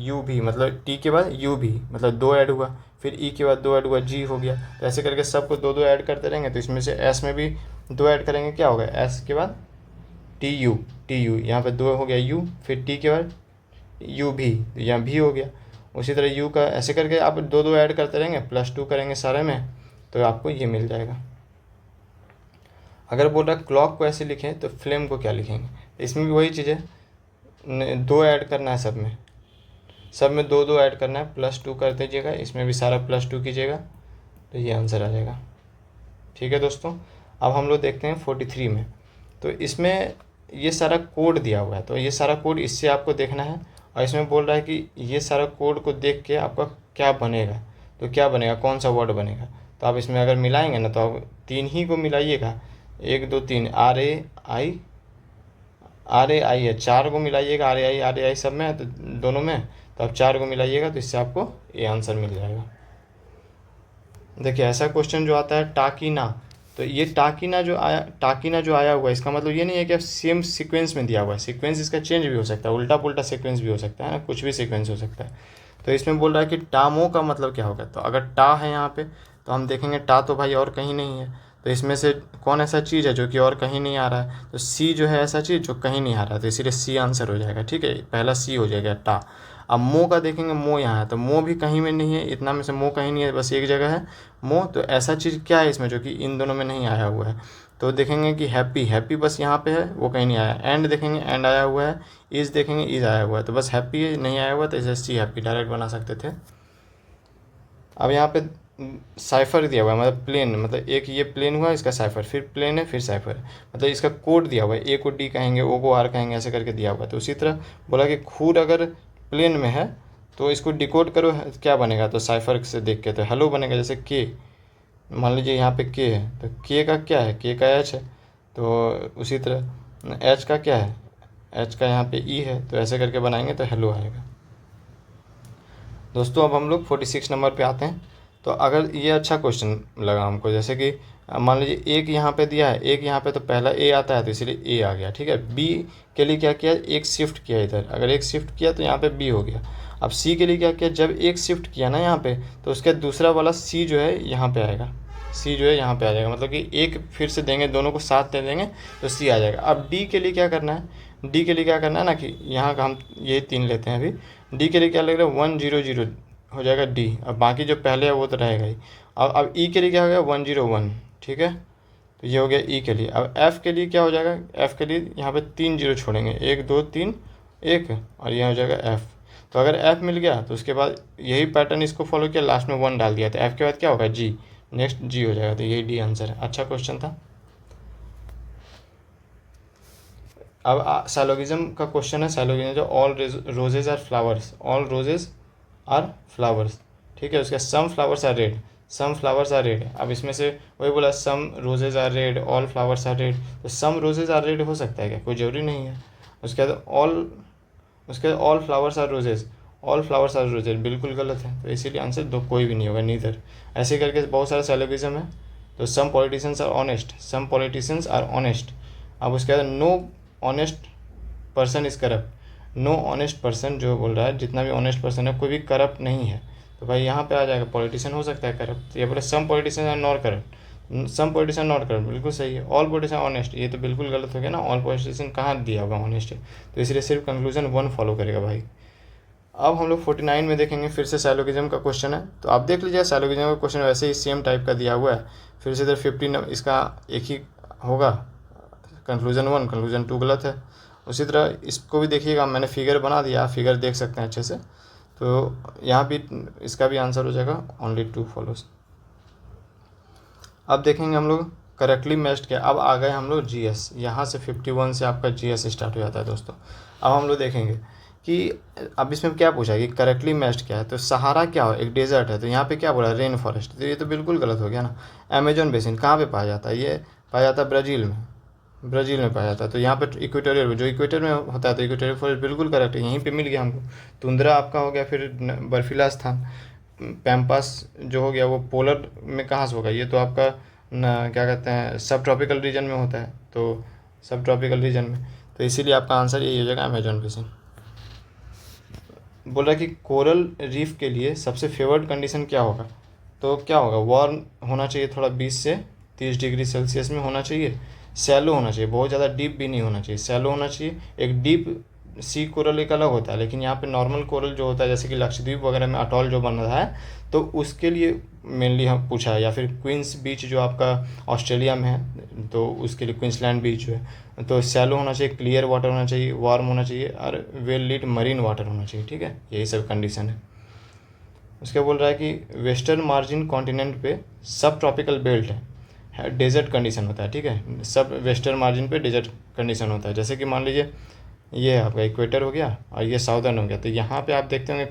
[SPEAKER 1] यू भी, मतलब टी के बाद यू भी मतलब 2 ऐड हुआ, फिर ई के बाद 2 ऐड हुआ, जी हो गया, तो ऐसे करके सबको 2 2 ऐड करते रहेंगे। तो इसमें से एस में भी 2 ऐड करेंगे, क्या होगा एस के बाद टी यू यहाँ पे 2 हो गया यू, फिर टी के बाद यू भी, तो यहाँ भी हो गया। उसी तरह यू का ऐसे करके आप 2 2 ऐड करते रहेंगे, +2 करेंगे सारे में, तो आपको ये मिल जाएगा। अगर बोल रहा क्लॉक को ऐसे लिखें तो फ्लेम को क्या लिखेंगे, इसमें भी वही चीज़ है, 2 ऐड करना है सब में, सब में 2 2 ऐड करना है, +2 कर दीजिएगा, इसमें भी सारा +2 कीजिएगा, तो ये आंसर आ जाएगा। ठीक है दोस्तों, अब हम लोग देखते हैं 43 में। तो इसमें ये सारा कोड दिया हुआ है, तो ये सारा कोड इससे आपको देखना है, और इसमें बोल रहा है कि ये सारा कोड को देख के आपका क्या बनेगा, तो क्या बनेगा, कौन सा वर्ड बनेगा। तो आप इसमें अगर मिलाएंगे ना, तो आप 3 ही को मिलाइएगा, 1 2 3, RAI है, 4 को मिलाइएगा, RAI सब में है, तो दोनों में, तो आप 4 को मिलाइएगा, तो इससे आपको ये आंसर मिल जाएगा। देखिए ऐसा क्वेश्चन जो आता है टाकिना, तो ये टाकिना जो आया हुआ है, इसका मतलब ये नहीं है कि आप सेम सीक्वेंस में दिया हुआ है, सीक्वेंस इसका चेंज भी हो सकता है, उल्टा पुल्टा सीक्वेंस भी हो सकता है ना, कुछ भी सीक्वेंस हो सकता है। तो इसमें बोल रहा है कि टामो का मतलब क्या होगा, तो अगर टा है यहाँ पे, तो हम देखेंगे टा तो भाई और कहीं नहीं है, तो इसमें से कौन ऐसा चीज़ है जो कि और कहीं नहीं आ रहा है, तो सी जो है ऐसा चीज़ जो कहीं नहीं आ रहा है, तो इसीलिए सी आंसर हो जाएगा। ठीक है, पहला सी हो जाएगा टा। अब मो का देखेंगे, मो यहाँ है, तो मो भी कहीं में नहीं है, इतना में से मो कहीं नहीं है, बस एक जगह है मो, तो ऐसा चीज़ क्या है इसमें जो कि इन दोनों में नहीं आया हुआ है, तो देखेंगे कि हैप्पी बस यहाँ पे है, वो कहीं नहीं आया। एंड देखेंगे, एंड आया हुआ है। इज़ देखेंगे, इज़ आया हुआ है, तो बस हैप्पी नहीं आया हुआ, तो इसे सी हैप्पी डायरेक्ट बना सकते थे। अब यहाँ पे साइफर दिया हुआ है, मतलब प्लेन, मतलब एक ये प्लेन हुआ, इसका साइफर, फिर प्लेन है, फिर साइफर, मतलब इसका कोड दिया हुआ है, ए को डी कहेंगे, ओ को आर कहेंगे, ऐसे करके दिया हुआ है। तो उसी तरह बोला कि खूर अगर प्लेन में है तो इसको डिकोड करो, क्या बनेगा, तो साइफर से देख के तो हेलो बनेगा। जैसे के, मान लीजिए यहाँ पे के है, तो के का क्या है, के का एच है, तो उसी तरह एच का क्या है, एच का यहाँ पे ई है, तो ऐसे करके बनाएंगे तो हेलो आएगा। दोस्तों अब हम लोग 46 नंबर पे आते हैं। तो अगर ये अच्छा क्वेश्चन लगा हमको, जैसे कि मान लीजिए एक यहाँ पे दिया है, एक यहाँ पे, तो पहला ए आता है, तो इसीलिए ए आ गया। ठीक है, बी के लिए क्या किया, एक शिफ्ट किया इधर, अगर एक शिफ्ट किया तो यहाँ पे बी हो गया। अब सी के लिए क्या किया, जब एक शिफ्ट किया ना यहाँ पे, तो उसके दूसरा वाला सी जो है यहाँ पे आएगा, सी जो है यहाँ पे आ जाएगा, मतलब कि एक फिर से देंगे, दोनों को साथ दे देंगे तो सी आ जाएगा। अब डी के लिए क्या करना है, डी के लिए क्या करना है ना, कि यहाँ का हम ये 3 लेते हैं अभी। डी के लिए क्या लग रहा है, 1 0 0 हो जाएगा डी, अब बाकी जो पहले है वो तो रहेगा ही। अब ई के लिए क्या हो गया, 1 0 1। ठीक है, तो ये हो गया ई के लिए। अब एफ़ के लिए क्या हो जाएगा, एफ़ के लिए यहाँ पे 3 0 छोड़ेंगे, 1 2 3 1, और ये हो जाएगा एफ़। तो अगर एफ़ मिल गया तो उसके बाद यही पैटर्न इसको फॉलो किया, लास्ट में 1 डाल दिया, तो एफ़ के बाद क्या होगा, जी, नेक्स्ट जी हो जाएगा, तो यही डी आंसर है। अच्छा क्वेश्चन था। अब साइलोगिज्म का क्वेश्चन है, साइलोगिज्म जो all roses are flowers, all roses are flowers. ठीक है, उसके some flowers are red, some flowers are red. अब इसमें से वही बोला, some roses are red, all flowers are red, तो सम रोजेज आर रेड हो सकता है क्या, कोई ज़रूरी नहीं है। उसके बाद all flowers are roses, all flowers are roses बिल्कुल गलत है, तो इसीलिए आंसर दो कोई भी नहीं होगा, नीदर। ऐसे करके बहुत सारे साइलोगिज्म है। तो some politicians are honest, some politicians are honest. अब उसके बाद no honest person is corrupt, no honest person जो बोल रहा है, जितना भी ऑनेस्ट पर्सन है कोई भी करप्ट नहीं है, तो भाई यहाँ पे आ जाएगा पॉलिटिशियन हो सकता है करप्ट। तो ये बोले some politician are not corrupt, some politician not corrupt, बिल्कुल सही है। ऑल पॉलिटिशियन ऑनेस्ट, ये तो बिल्कुल गलत हो गया ना, ऑल पॉलिटिशियन कहाँ दिया होगा ऑनेस्ट है, तो इसलिए सिर्फ कंक्लूजन 1 फॉलो करेगा भाई। अब हम लोग 49 में देखेंगे, फिर से साइलोगिज्म का क्वेश्चन है, तो आप देख लीजिए साइलोगिज्म का क्वेश्चन वैसे ही सेम टाइप का दिया हुआ है। फिर से इधर 15 इसका एक ही होगा, कंक्लूजन 1, कंक्लूजन 2 गलत है। उसी तरह इसको भी देखिएगा, मैंने फिगर बना दिया, आप फिगर देख सकते हैं अच्छे से, तो यहाँ भी इसका भी आंसर हो जाएगा ओनली 2 फॉलोज। अब देखेंगे हम लोग करेक्टली मैच्ड क्या। अब आ गए हम लोग जीएस, यहाँ से 51 से आपका जीएस स्टार्ट हो जाता है दोस्तों। अब हम लोग देखेंगे कि अब इसमें क्या पूछा है कि करेक्टली मैच्ड क्या है, तो सहारा क्या हो, एक डेजर्ट है, तो यहाँ पे क्या बोला, रेन फॉरेस्ट, तो ये तो बिल्कुल गलत हो गया ना। अमेजोन बेसिन कहाँ पे पाया जाता है, ये पाया जाता है ब्राज़ील में, ब्राज़ील में पाया जाता है। तो यहाँ पे इक्वेटोरियल, जो इक्वेटर में होता है, तो इक्वेटोरियल फॉरेस्ट बिल्कुल करेक्ट है, यहीं पे मिल गया हमको। तुंद्रा आपका हो गया, फिर बर्फीला स्थान, पैम्पास जो हो गया वो पोलर में कहाँ से होगा, ये तो आपका क्या कहते हैं सब ट्रॉपिकल रीजन में होता है, तो सब ट्रॉपिकल रीजन में, तो इसीलिए आपका आंसर यही हो जाएगा अमेजोन बेसिन। बोल रहा है कि कोरल रीफ के लिए सबसे फेवर्ड कंडीशन क्या होगा, तो क्या होगा, वार्म होना चाहिए थोड़ा, 20 से 30 डिग्री सेल्सियस में होना चाहिए, सैलो होना चाहिए, बहुत ज़्यादा डीप भी नहीं होना चाहिए, सैलो होना चाहिए। एक डीप सी कोरल एक अलग होता है, लेकिन यहाँ पे नॉर्मल कोरल जो होता है, जैसे कि लक्षद्वीप वगैरह में अटॉल जो बन रहा है, तो उसके लिए मेनली हम पूछा है। या फिर क्वींस बीच जो आपका ऑस्ट्रेलिया में है, तो उसके लिए क्वींसलैंड बीच जो है तो सैलो होना चाहिए, क्लियर वाटर होना चाहिए, वार्म होना चाहिए और वेल लीड मरीन वाटर होना चाहिए, ठीक है, यही सब कंडीशन है। उसके बोल रहा है कि वेस्टर्न मार्जिन कॉन्टिनेंट पे सब ट्रॉपिकल बेल्ट है, डेजर्ट कंडीशन होता है, ठीक है, सब वेस्टर्न मार्जिन पे डेजर्ट कंडीशन होता है। जैसे कि मान लीजिए ये है आपका इक्वेटर हो गया और ये साउदर्न हो गया, तो यहाँ पे आप देखते होंगे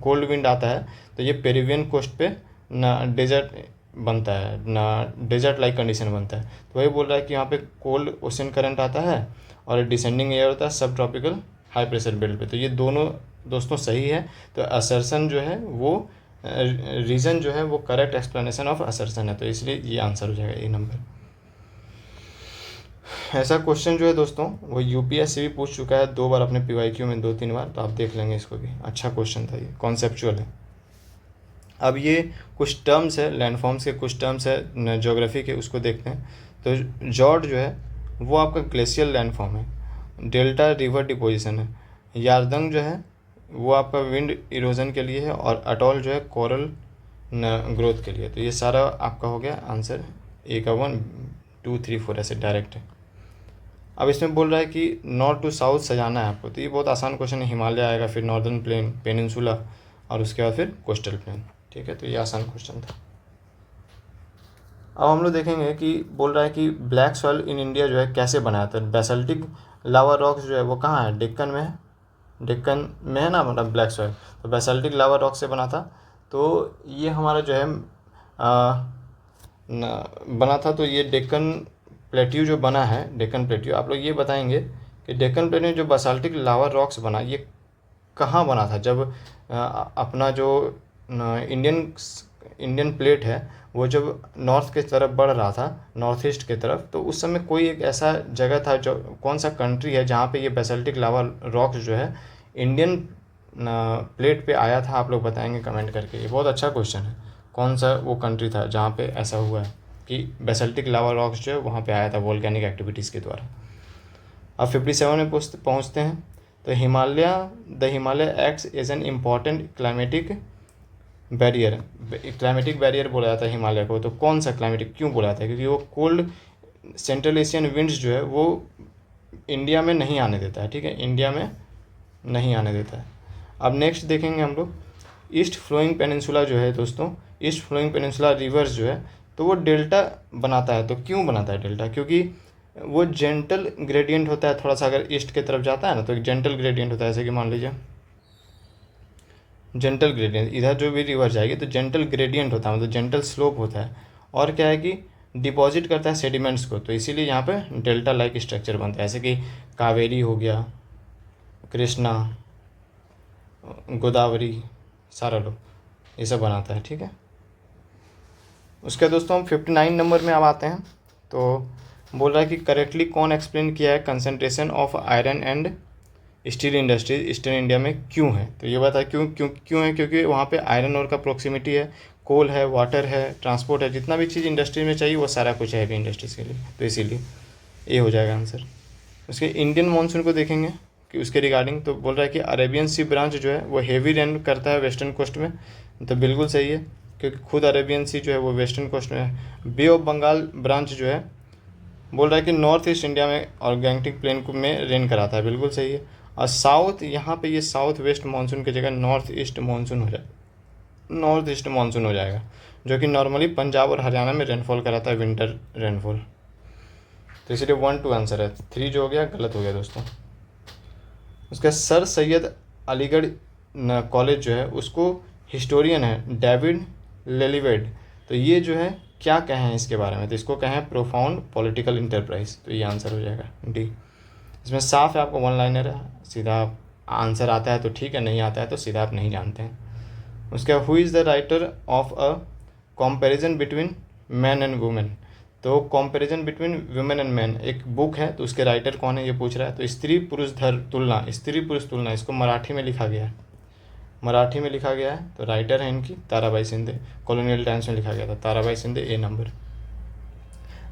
[SPEAKER 1] कोल्ड विंड आता है, तो ये पेरिवियन कोस्ट पे ना डेजर्ट बनता है ना डेजर्ट लाइक कंडीशन बनता है। तो वही बोल रहा है कि यहाँ पे कोल्ड ओशन करंट आता है और डिसेंडिंग एयर होता है सब ट्रॉपिकल हाई प्रेशर बेल्ट पे। तो ये दोनों दोस्तों सही है। तो असर्सन जो है वो रीज़न जो है वो करेक्ट एक्सप्लेनेशन ऑफ असर्सन है, तो इसलिए ये आंसर हो जाएगा ए नंबर। ऐसा क्वेश्चन जो है दोस्तों वो यूपीएससी भी पूछ चुका है 2 बार अपने पीवाईक्यू में, 2-3 बार, तो आप देख लेंगे इसको भी। अच्छा क्वेश्चन था, ये कॉन्सेप्चुअल है। अब ये कुछ टर्म्स है, लैंडफॉर्म्स के कुछ टर्म्स है ज्योग्राफी के, उसको देखते हैं। तो जॉर्ड जो है वो आपका ग्लेशियल लैंडफॉर्म है, डेल्टा रिवर डिपोजिशन है, यारदंग जो है वो आपका विंड इरोजन के लिए है और अटॉल जो है कोरल ग्रोथ के लिए। तो ये सारा आपका हो गया आंसर, ए का 1 2 3 4 ऐसे डायरेक्ट है। अब इसमें बोल रहा है कि नॉर्थ टू साउथ सजाना है आपको, तो ये बहुत आसान क्वेश्चन है। हिमालय आएगा, फिर नॉर्दर्न प्लेन, पेनिनसुला और उसके बाद फिर कोस्टल प्लेन, ठीक है, तो ये आसान क्वेश्चन था। अब हम लोग देखेंगे कि बोल रहा है कि ब्लैक सॉइल इन इंडिया जो है कैसे बनाया था। बेसाल्टिक लावा रॉक्स जो है वो कहाँ है, डेक्कन में है, डेक्कन में है ना मतलब ब्लैक सॉइल, तो बेसाल्टिक लावा रॉक से बना था। तो ये हमारा जो है बना था, तो ये डेक्कन प्लेट्यू जो बना है, डेक्कन प्लेट्यू, आप लोग ये बताएंगे कि डेक्कन प्लेट्यू जो बेसाल्टिक लावा रॉक्स बना, ये कहाँ बना था। जब अपना जो इंडियन प्लेट है वो जब नॉर्थ की तरफ बढ़ रहा था, नॉर्थ ईस्ट की तरफ, तो उस समय कोई एक ऐसा जगह था, जो कौन सा कंट्री है जहाँ पे ये बेसाल्टिक लावा रॉक्स जो है इंडियन प्लेट पे आया था। आप लोग बताएंगे कमेंट करके, ये बहुत अच्छा क्वेश्चन है। कौन सा वो कंट्री था जहाँ पे ऐसा हुआ है कि बेसाल्टिक लावा रॉक्स जो है वहाँ पे आया था वोल्केनिक एक्टिविटीज़ के द्वारा। अब 57 में पहुँचते हैं। तो the Himalaya acts as an important climatic barrier बोला जाता है हिमालय को। तो कौन सा क्लाइमेटिक क्यों बोला जाता है, क्योंकि वो कोल्ड सेंट्रल एशियन विंड्स जो है वो इंडिया में नहीं आने देता है, ठीक है, इंडिया में नहीं आने देता है। अब नेक्स्ट देखेंगे हम लोग ईस्ट फ्लोइंग पेनिनसुला जो है दोस्तों, ईस्ट फ्लोइंग पेनिनसुला रिवर्स जो है तो वो डेल्टा बनाता है। तो क्यों बनाता है डेल्टा, क्योंकि वो जेंटल ग्रेडियंट होता है थोड़ा सा, अगर ईस्ट की तरफ जाता है ना तो एक जेंटल ग्रेडियंट होता है। जैसे कि मान लीजिए जेंटल ग्रेडियंट, इधर जो भी रिवर जाएगी तो जेंटल ग्रेडियंट होता है, मतलब जेंटल स्लोप होता है, और क्या है कि डिपॉजिट करता है सेडिमेंट्स को, तो इसीलिए यहाँ पे डेल्टा लाइक स्ट्रक्चर बनता है। ऐसे कि कावेरी हो गया, कृष्णा, गोदावरी, सारा लोग ये सब बनाता है, ठीक है। उसके दोस्तों हम 59 नंबर में अब आते हैं। तो बोल रहा है कि करेक्टली कौन एक्सप्लेन किया है concentration of iron and steel industries eastern India में क्यों है। तो ये बता क्यों है, क्योंकि वहाँ पे आयरन और का प्रोक्सिमिटी है, कोल है, वाटर है, ट्रांसपोर्ट है, जितना भी चीज़ इंडस्ट्री में चाहिए वो सारा कुछ है हैवी इंडस्ट्रीज़ के लिए, तो इसीलिए ये हो जाएगा आंसर। उसके इंडियन मानसून को देखेंगे कि उसके रिगार्डिंग, तो बोल रहा है कि अरेबियन सी ब्रांच जो है वो हेवी रेन करता है वेस्टर्न कोस्ट में, तो बिल्कुल सही है, क्योंकि खुद अरेबियन सी जो है वो वेस्टर्न कोस्ट में है। बे ऑफ बंगाल ब्रांच जो है बोल रहा है कि नॉर्थ ईस्ट इंडिया में और गैंगटिक प्लेन में रेन कराता है, बिल्कुल सही है। और साउथ, यहाँ पे ये साउथ वेस्ट मानसून की जगह नॉर्थ ईस्ट मानसून हो जाएगा, जो कि नॉर्मली पंजाब और हरियाणा में रेनफॉल कराता है, विंटर रेनफॉल। तो इसलिए 1 2 आंसर है, 3 जो हो गया गलत हो गया दोस्तों। उसका सर सैयद अलीगढ़ कॉलेज जो है उसको हिस्टोरियन है डेविड लेलिवेड, तो ये जो है क्या कहें इसके बारे में, तो इसको कहें प्रोफाउंड पॉलिटिकल इंटरप्राइज, तो ये आंसर हो जाएगा डी। इसमें साफ है, आपको 1 लाइनर है, सीधा आंसर आता है तो ठीक है, नहीं आता है तो सीधा आप नहीं जानते हैं। उसका who is the writer of a comparison between man and women, तो comparison between women and man एक बुक है, तो उसके राइटर कौन है ये पूछ रहा है। तो स्त्री पुरुष तुलना, इसको मराठी में लिखा गया है, तो राइटर है इनकी ताराबाई शिंदे, कॉलोनियल टाइम्स में लिखा गया था, ताराबाई शिंदे, ए नंबर।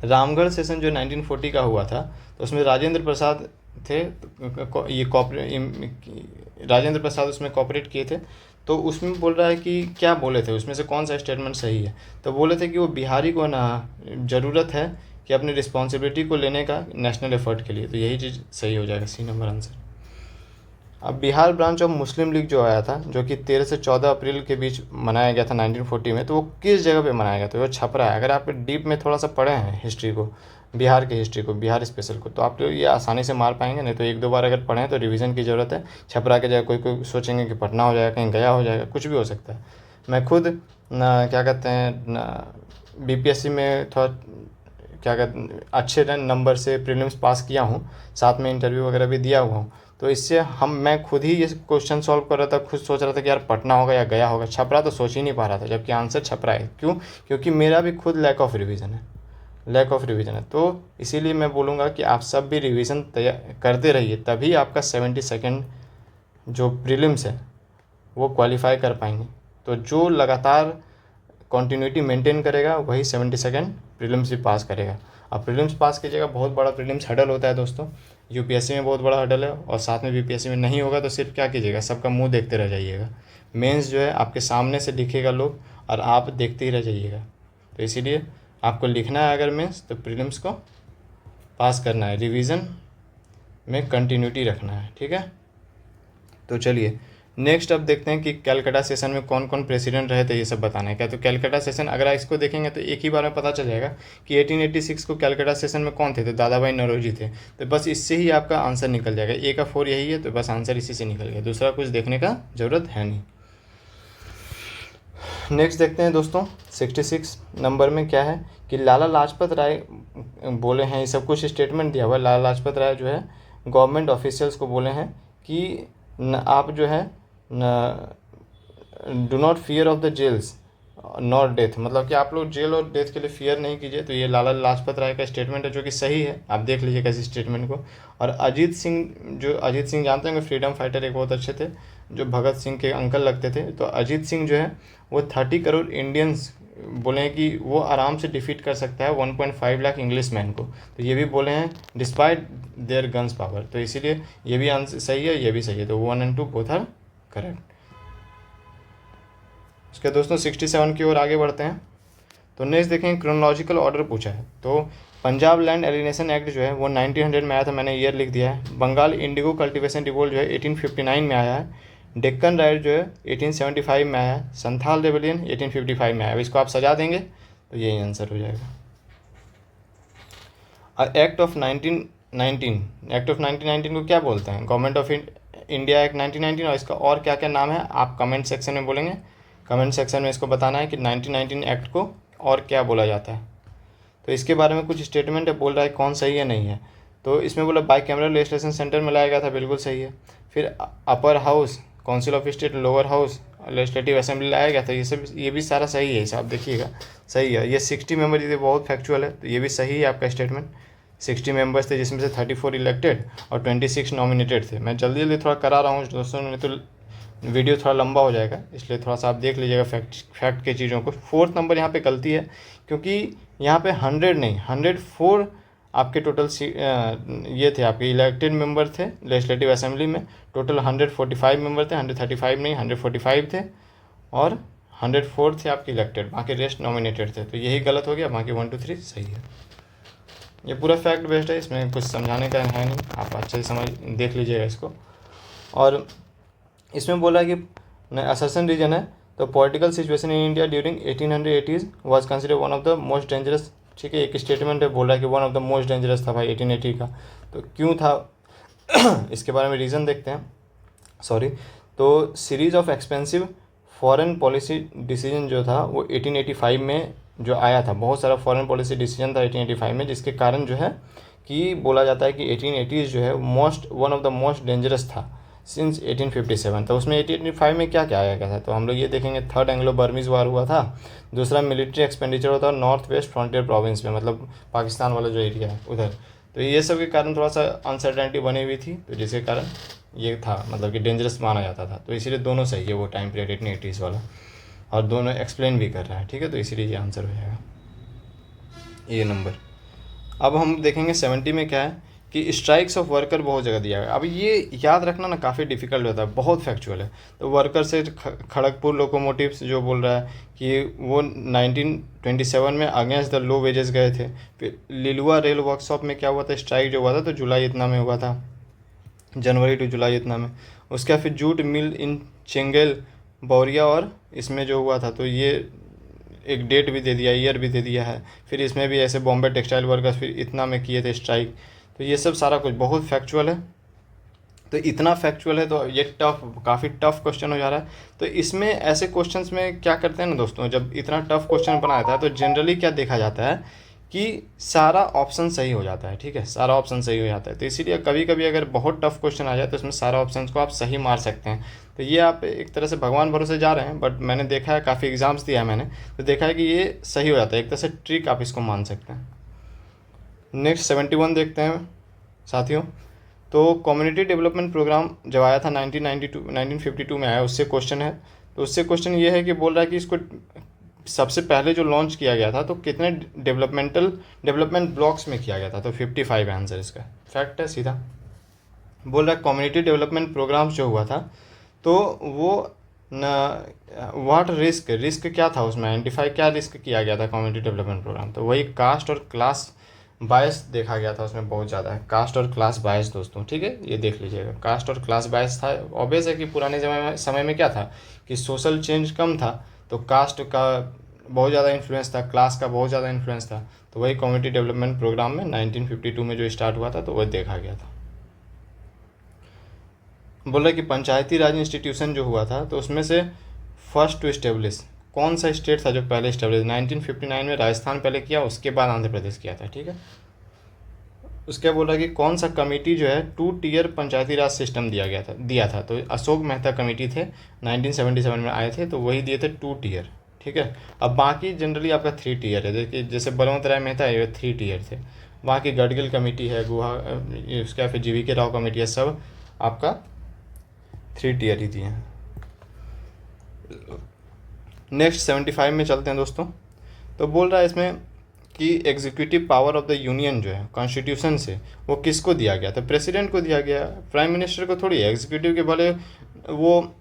[SPEAKER 1] रामगढ़ सेशन जो 1940 का हुआ था, तो उसमें राजेंद्र प्रसाद थे, राजेंद्र प्रसाद उसमें कॉपरेट किए थे। तो उसमें बोल रहा है कि क्या बोले थे, उसमें से कौन सा स्टेटमेंट सही है, तो बोले थे कि वो बिहारी को ना ज़रूरत है कि अपनी रिस्पॉन्सिबिलिटी को लेने का नेशनल एफर्ट के लिए। तो यही चीज़ सही हो जाएगा, सी नंबर आंसर। अब बिहार ब्रांच ऑफ मुस्लिम लीग जो आया था, जो कि 13 से 14 अप्रैल के बीच मनाया गया था 1940 में, तो वो किस जगह पे मनाया गया था? वो छपरा है। अगर आप डीप में थोड़ा सा पढ़े हैं हिस्ट्री को, बिहार की हिस्ट्री को, बिहार स्पेशल को, तो आप लोग ये आसानी से मार पाएंगे। नहीं तो एक दो बार अगर पढ़ें तो रिवीजन की ज़रूरत है। छपरा के जगह कोई कोई सोचेंगे कि पटना हो जाएगा, कहीं गया हो जाएगा, कुछ भी हो सकता है। मैं खुद क्या कहते हैं बीपीएससी में थोड़ा क्या कहते अच्छे नंबर से प्रीलिम्स पास किया हूँ, साथ में इंटरव्यू वगैरह भी दिया हुआ हूँ। तो इससे मैं खुद ही ये क्वेश्चन सॉल्व कर रहा था, खुद सोच रहा था कि यार पटना होगा या गया होगा, छपरा तो सोच ही नहीं पा रहा था, जबकि आंसर छपरा है। क्यों? क्योंकि मेरा भी खुद लैक ऑफ रिवीजन है। तो इसीलिए मैं बोलूँगा कि आप सब भी रिवीजन तैयार करते रहिए, तभी आपका 72 जो प्रीलिम्स है वो क्वालिफाई कर पाएंगे। तो जो लगातार कॉन्टीन्यूटी मेंटेन करेगा वही 72 प्रीलिम्स भी पास करेगा। अब प्रीलिम्स पास कीजिएगा, बहुत बड़ा प्रीलिम्स हडल होता है दोस्तों, यूपीएससी में बहुत बड़ा हडल है, और साथ में बीपीएससी में नहीं होगा तो सिर्फ क्या कीजिएगा, सबका मुंह देखते रह जाइएगा। मेंस जो है आपके सामने से लिखेगा लोग और आप देखते ही रह जाइएगा। तो इसीलिए आपको लिखना है अगर मेंस, तो प्रीलिम्स को पास करना है, रिवीजन में कंटिन्यूटी रखना है, ठीक है। तो चलिए नेक्स्ट अब देखते हैं कि कैलकाटा सेशन में कौन कौन प्रेसिडेंट रहे थे, ये सब बताना है क्या। तो कैलकाटा सेशन अगर आप इसको देखेंगे तो एक ही बार में पता चल जाएगा कि 1886 को कैलकाटा सेशन में कौन थे, तो दादा भाई नौरोजी थे। तो बस इससे ही आपका आंसर निकल जाएगा, ए का 4 यही है, तो बस आंसर इसी से निकल गया, दूसरा कुछ देखने का ज़रूरत है नहीं। नेक्स्ट देखते हैं दोस्तों 66 नंबर में क्या है कि लाला लाजपत राय बोले हैं, ये सब कुछ स्टेटमेंट दिया हुआ है। लाला लाजपत राय जो है गवर्नमेंट ऑफिशियल्स को बोले हैं कि आप जो है do not fear of the jails not death, मतलब कि आप लोग जेल और डेथ के लिए फियर नहीं कीजिए। तो ये लाला लाजपत राय का स्टेटमेंट है, जो कि सही है, आप देख लीजिए कैसे स्टेटमेंट को। और अजीत सिंह जानते हैं फ्रीडम फाइटर एक बहुत अच्छे थे, जो भगत सिंह के अंकल लगते थे। तो अजीत सिंह जो है वो 30 करोड़ इंडियंस बोले हैं कि वो आराम से डिफीट कर सकता है 1.5 लाख इंग्लिश मैन को। तो ये भी बोले हैं डिस्पाइट देयर गन्स पावर। तो इसीलिए ये भी आंसर सही है, ये भी सही है। तो 1 और 2 बोथ आर करेक्ट। उसके दोस्तों 67 की ओर आगे बढ़ते हैं। तो नेक्स्ट देखें क्रोनोलॉजिकल ऑर्डर पूछा है। तो पंजाब लैंड एलिनेशन एक्ट जो है वो 1900 में आया था, मैंने ईयर लिख दिया है। बंगाल इंडिगो कल्टीवेशन रिवोल्ट जो है 1859 में आया है। डेक्कन राइट जो है 1875 में आया है। संथाल रेबेलियन 1855 में आया है। इसको आप सजा देंगे तो यही आंसर हो जाएगा। एक्ट ऑफ 1919 को क्या बोलते हैं? गवर्नमेंट ऑफ इंडिया एक्ट 1919, और इसका और क्या क्या नाम है आप कमेंट सेक्शन में बोलेंगे। कमेंट सेक्शन में इसको बताना है कि 1919 एक्ट को और क्या बोला जाता है। तो इसके बारे में कुछ स्टेटमेंट है, बोल रहा है कौन सही है नहीं है। तो इसमें बोला बाई कैमरा लेजिस्लेशन सेंटर में लाया गया था, बिल्कुल सही है। फिर upper house, council of state, lower house, legislative assembly लाया गया था, ये भी सारा सही है। आप देखिएगा सही है। ये 60 मेंबर, ये बहुत फैक्चुअल है, तो ये भी सही है आपका स्टेटमेंट। 60 मेंबर्स थे, जिसमें से 34 इलेक्टेड और 26 नॉमिनेटेड थे। मैं जल्दी थोड़ा करा रहा हूँ दोस्तों, नहीं तो वीडियो थोड़ा लंबा हो जाएगा, इसलिए थोड़ा सा आप देख लीजिएगा फैक्ट के चीज़ों को। 4th नंबर यहाँ पे गलती है, क्योंकि यहाँ पे 100 नहीं 104 आपके टोटल ये थे आपके इलेक्टेड मेंबर थे लेजिस्लेटिव असेंबली में। टोटल 145 मेंबर थे, 135 नहीं 145 थे, और 104 थे आपके इलेक्टेड, बाकी रेस्ट नॉमिनेटेड थे। तो यही गलत हो गया, बाकी 1 2 3 सही है। ये पूरा फैक्ट बेस्ड है, इसमें कुछ समझाने का है नहीं, आप अच्छे से देख लीजिएगा इसको। और इसमें बोला कि असर्शन रीजन है, तो political situation in India during 1880s was consider one of the most dangerous. ठीक है, एक स्टेटमेंट है, बोल रहा है कि one of the most dangerous था भाई 1880 का। तो क्यों था इसके बारे में रीज़न देखते हैं। तो series of expensive foreign policy decision जो था वो 1885 में जो आया था, बहुत सारा फॉरेन पॉलिसी डिसीजन था 1885 में, जिसके कारण जो है कि बोला जाता है कि 1880s जो है one of the most dangerous था सिंस 1857। तो उसमें 1885 में क्या क्या आया गया था, तो हम लोग ये देखेंगे। 3rd एंग्लो बर्मीज वार हुआ था। दूसरा मिलिट्री एक्सपेंडिचर होता है नॉर्थ वेस्ट फ्रंटियर प्रोविंस में, मतलब पाकिस्तान वाला जो एरिया है उधर। तो ये सब के कारण थोड़ा सा अनसर्टेनिटी बनी हुई थी, तो जिसके कारण ये था, मतलब कि डेंजरस माना जाता था। तो इसीलिए दोनों सही है, वो टाइम पीरियड 1880s वाला, और दोनों एक्सप्लेन भी कर रहा है। ठीक है, तो इसीलिए ये आंसर हो जाएगा ये नंबर। अब हम देखेंगे 70 में क्या है कि स्ट्राइक्स ऑफ वर्कर बहुत जगह दिया गया। अब ये याद रखना ना काफ़ी डिफिकल्ट होता है, बहुत फैक्चुअल है। तो वर्कर से खड़गपुर लोकोमोटिव्स जो बोल रहा है कि वो 1927 में अगेंस्ट द लो वेजेस गए थे। फिर लिलुआ रेल वर्कशॉप में क्या हुआ था, स्ट्राइक जो हुआ था तो जुलाई इतना में हुआ था, जनवरी टू जुलाई इतना में। उसके बाद फिर जूट मिल इन चेंगेल बौरिया और इसमें जो हुआ था, तो ये एक डेट भी दे दिया, ईयर भी दे दिया है। फिर इसमें भी ऐसे बॉम्बे टेक्सटाइल वर्कर्स फिर इतना में किए थे स्ट्राइक। तो ये सब सारा कुछ बहुत फैक्चुअल है। तो इतना फैक्चुअल है तो ये काफ़ी टफ क्वेश्चन हो जा रहा है। तो इसमें ऐसे क्वेश्चंस में क्या करते हैं ना दोस्तों, जब इतना टफ क्वेश्चन बनाया था तो जनरली क्या देखा जाता है कि सारा ऑप्शन सही हो जाता है। ठीक है, सारा ऑप्शन सही हो जाता है। तो इसीलिए कभी कभी अगर बहुत टफ क्वेश्चन आ जाए तो इसमें सारा ऑप्शन को आप सही मार सकते हैं। तो ये आप एक तरह से भगवान भरोसे जा रहे हैं, बट मैंने देखा है, काफ़ी एग्जाम्स दिया है मैंने, तो देखा है कि ये सही हो जाता है। एक तरह से ट्रिक आप इसको मान सकते हैं। नेक्स्ट 71 देखते हैं साथियों। तो कम्युनिटी डेवलपमेंट प्रोग्राम जब आया था 1952 में आया, उससे क्वेश्चन है। तो उससे क्वेश्चन ये है कि बोल रहा है कि इसको सबसे पहले जो लॉन्च किया गया था तो कितने डेवलपमेंट ब्लॉक्स में किया गया था, तो 55 आंसर इसका। फैक्ट है सीधा। बोल रहा है कम्युनिटी डेवलपमेंट प्रोग्राम्स जो हुआ था तो वो व्हाट रिस्क क्या था उसमें, आइडेंटिफाई क्या रिस्क किया गया था कम्युनिटी डेवलपमेंट प्रोग्राम, तो वही कास्ट और क्लास बायस देखा गया था उसमें बहुत ज़्यादा है, कास्ट और क्लास बायस दोस्तों। ठीक है, ये देख लीजिएगा, कास्ट और क्लास बायस था। ऑब्वियस है कि पुराने समय में क्या था कि सोशल चेंज कम था, तो कास्ट का बहुत ज़्यादा इन्फ्लुएंस था, क्लास का बहुत ज़्यादा इन्फ्लुएंस था। तो वही कम्युनिटी डेवलपमेंट प्रोग्राम में 1952 में जो स्टार्ट हुआ था तो वह देखा गया था। बोल रहा कि पंचायती राज इंस्टीट्यूशन जो हुआ था तो उसमें से फर्स्ट टू इस्टेब्लिश कौन सा स्टेट था जो पहले इस्टेब्लिश, 1959 में राजस्थान पहले किया, उसके बाद आंध्र प्रदेश किया था। ठीक है, उसके बोल रहा है कि कौन सा कमेटी जो है 2 टियर पंचायती राज सिस्टम दिया था, तो अशोक मेहता कमेटी थे, 1977 में आए थे, तो वही दिए थे 2 टियर। ठीक है, अब बाकी जनरली आपका 3 टियर है, देखिए जैसे बलवंत राय मेहता है ये 3 टियर थे, बाकी गडगिल कमेटी है, गुहा, उसका फिर GV राव कमेटी है, सब आपका 3 टियर ही दिए हैं। नेक्स्ट 75 में चलते हैं दोस्तों। तो बोल रहा है इसमें कि executive power of the union जो है कॉन्स्टिट्यूशन से वो किसको दिया गया, तो प्रेसिडेंट को दिया गया, प्राइम मिनिस्टर को थोड़ी है। एग्जीक्यूटिव के भले वो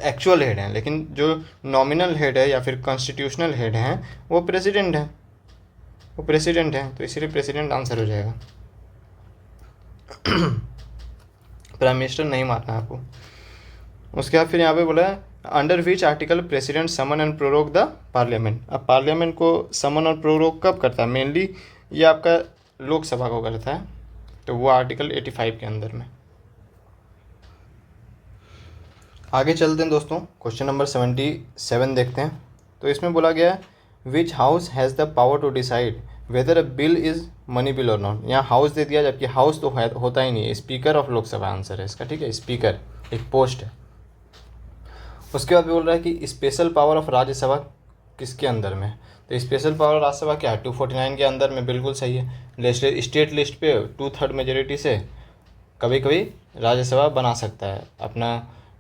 [SPEAKER 1] एक्चुअल हेड हैं, लेकिन जो नॉमिनल हेड है या फिर कॉन्स्टिट्यूशनल हेड हैं वो प्रेसिडेंट हैं, तो इसीलिए प्रेसिडेंट आंसर हो जाएगा। प्राइम मिनिस्टर नहीं मारना है आपको। उसके बाद फिर यहाँ पे बोला है under which article president summon and prorogue the parliament. अब पार्लियामेंट को समन और प्रोरोग कब करता है, मेनली ये आपका लोकसभा को करता है, तो वो आर्टिकल 85 के अंदर में। आगे चलते हैं दोस्तों, क्वेश्चन नंबर 77 देखते हैं। तो इसमें बोला गया है which house has the power to decide whether a bill is money bill और नॉट। यहाँ हाउस दे दिया, जबकि हाउस तो होता ही नहीं है, स्पीकर ऑफ लोकसभा आंसर है इसका। ठीक है, स्पीकर एक पोस्ट है। उसके बाद बोल रहा है कि स्पेशल पावर ऑफ राज्यसभा किसके अंदर में, तो स्पेशल पावर राज्यसभा क्या है, 249 के अंदर में, बिल्कुल सही है। स्टेट लिस्ट पे 2/3 मेजोरिटी से कभी कभी राज्यसभा बना सकता है अपना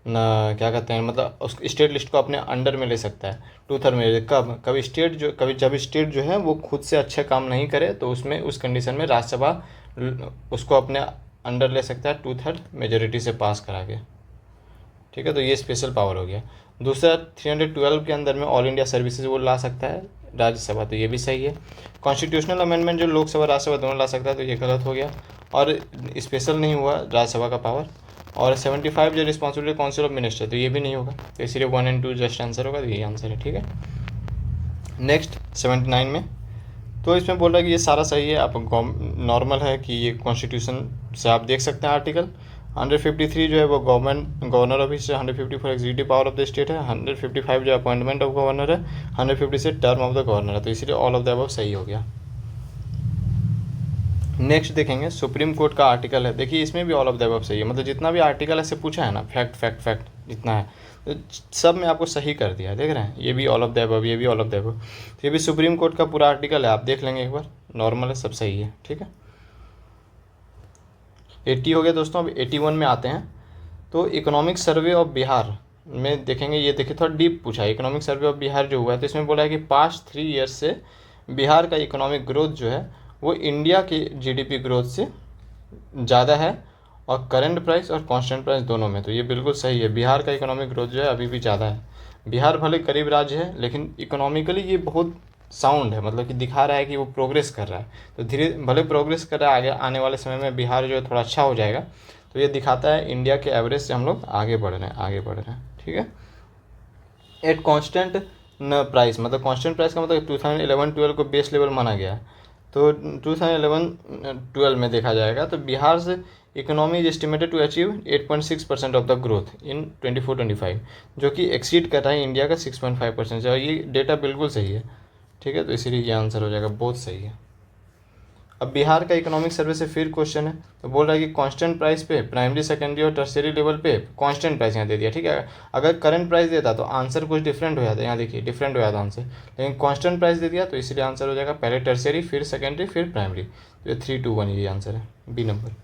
[SPEAKER 1] क्या कहते हैं, मतलब उस स्टेट लिस्ट को अपने अंडर में ले सकता है 2/3 मेजोरिटी। कभी जब स्टेट जो है वो खुद से अच्छे काम नहीं करे तो उसमें उस कंडीशन में राज्यसभा उसको अपने अंडर ले सकता है 2/3 मेजोरिटी से पास करा के। ठीक है, तो ये स्पेशल पावर हो गया। दूसरा 312 के अंदर में ऑल इंडिया सर्विसेज वो ला सकता है राज्यसभा, तो ये भी सही है। कॉन्स्टिट्यूशनल अमेंडमेंट जो लोकसभा राज्यसभा दोनों ला सकता है, तो ये गलत हो गया और स्पेशल नहीं हुआ राज्यसभा का पावर। और 75 जो रिस्पॉन्सिबिलिटी काउंसिल ऑफ मिनिस्टर, तो ये भी नहीं होगा, तो इसीलिए 1 और 2 जस्ट आंसर होगा, तो यही आंसर है। ठीक है, नेक्स्ट 79 में तो इसमें बोल रहा है कि ये सारा सही है, आप नॉर्मल है कि ये कॉन्स्टिट्यूशन से आप देख सकते हैं आर्टिकल। 153 जो है वो गवर्नर ऑफिस है, 154 executive power of the state है, 155 जो अपॉइंटमेंट ऑफ गवर्नर है, 156 टर्म ऑफ द गवर्नर है, तो इसीलिए ऑल ऑफ द अबव सही हो गया। नेक्स्ट देखेंगे सुप्रीम कोर्ट का आर्टिकल है, देखिए इसमें भी ऑल ऑफ द अबव सही है, मतलब जितना भी आर्टिकल ऐसे पूछा है ना, फैक्ट जितना है तो सब में आपको सही कर दिया है, देख रहे हैं, ये भी ऑल ऑफ द अबव, ये भी ऑल ऑफ द अबव, ये भी सुप्रीम कोर्ट का पूरा आर्टिकल है, आप देख लेंगे एक बार, नॉर्मल है, सब सही है। ठीक है, 80 हो गया दोस्तों। अब 81 में आते हैं। तो इकोनॉमिक सर्वे ऑफ बिहार में देखेंगे, ये देखिए थोड़ा डीप पूछा है, इकोनॉमिक सर्वे ऑफ बिहार जो हुआ है तो इसमें बोला है कि पास्ट 3 ईयर्स से बिहार का इकोनॉमिक ग्रोथ जो है वो इंडिया की GDP ग्रोथ से ज़्यादा है और करंट प्राइस और कांस्टेंट प्राइस दोनों में, तो ये बिल्कुल सही है। बिहार का इकोनॉमिक ग्रोथ जो है अभी भी ज़्यादा है। बिहार भले गरीब राज्य है लेकिन इकोनॉमिकली ये बहुत साउंड है, मतलब कि दिखा रहा है कि वो प्रोग्रेस कर रहा है। तो धीरे भले प्रोग्रेस कर रहा है, आगे आने वाले समय में बिहार जो है थोड़ा अच्छा हो जाएगा। तो ये दिखाता है इंडिया के एवरेज से हम लोग आगे बढ़ रहे हैं, आगे बढ़ रहे हैं। ठीक है। एट कांस्टेंट न प्राइस, मतलब कांस्टेंट प्राइस का मतलब 2011-12 को बेस लेवल माना गया है। तो 2011-12 में देखा जाएगा तो बिहार से economy is estimated to achieve 8.6% of the growth in 24-25, जो कि एक्सीड कर रहा है इंडिया का 6.5% से, और ये डेटा बिल्कुल सही है। ठीक है, तो इसीलिए ये आंसर हो जाएगा, बहुत सही है। अब बिहार का इकोनॉमिक सर्वे से फिर क्वेश्चन है, तो बोल रहा है कि कांस्टेंट प्राइस पे प्राइमरी सेकेंडरी और टर्सरी लेवल पे कांस्टेंट प्राइस यहाँ दे दिया। ठीक है, अगर करंट प्राइस देता तो आंसर कुछ डिफरेंट हो जाता है, यहाँ देखिए डिफरेंट हो जाता आंसर, लेकिन कांस्टेंट प्राइस दे दिया तो इसलिए आंसर हो जाएगा पहले टर्सरी फिर सेकेंडरी फिर प्राइमरी। तो ये 3-2-1 ये आंसर है, बी नंबर।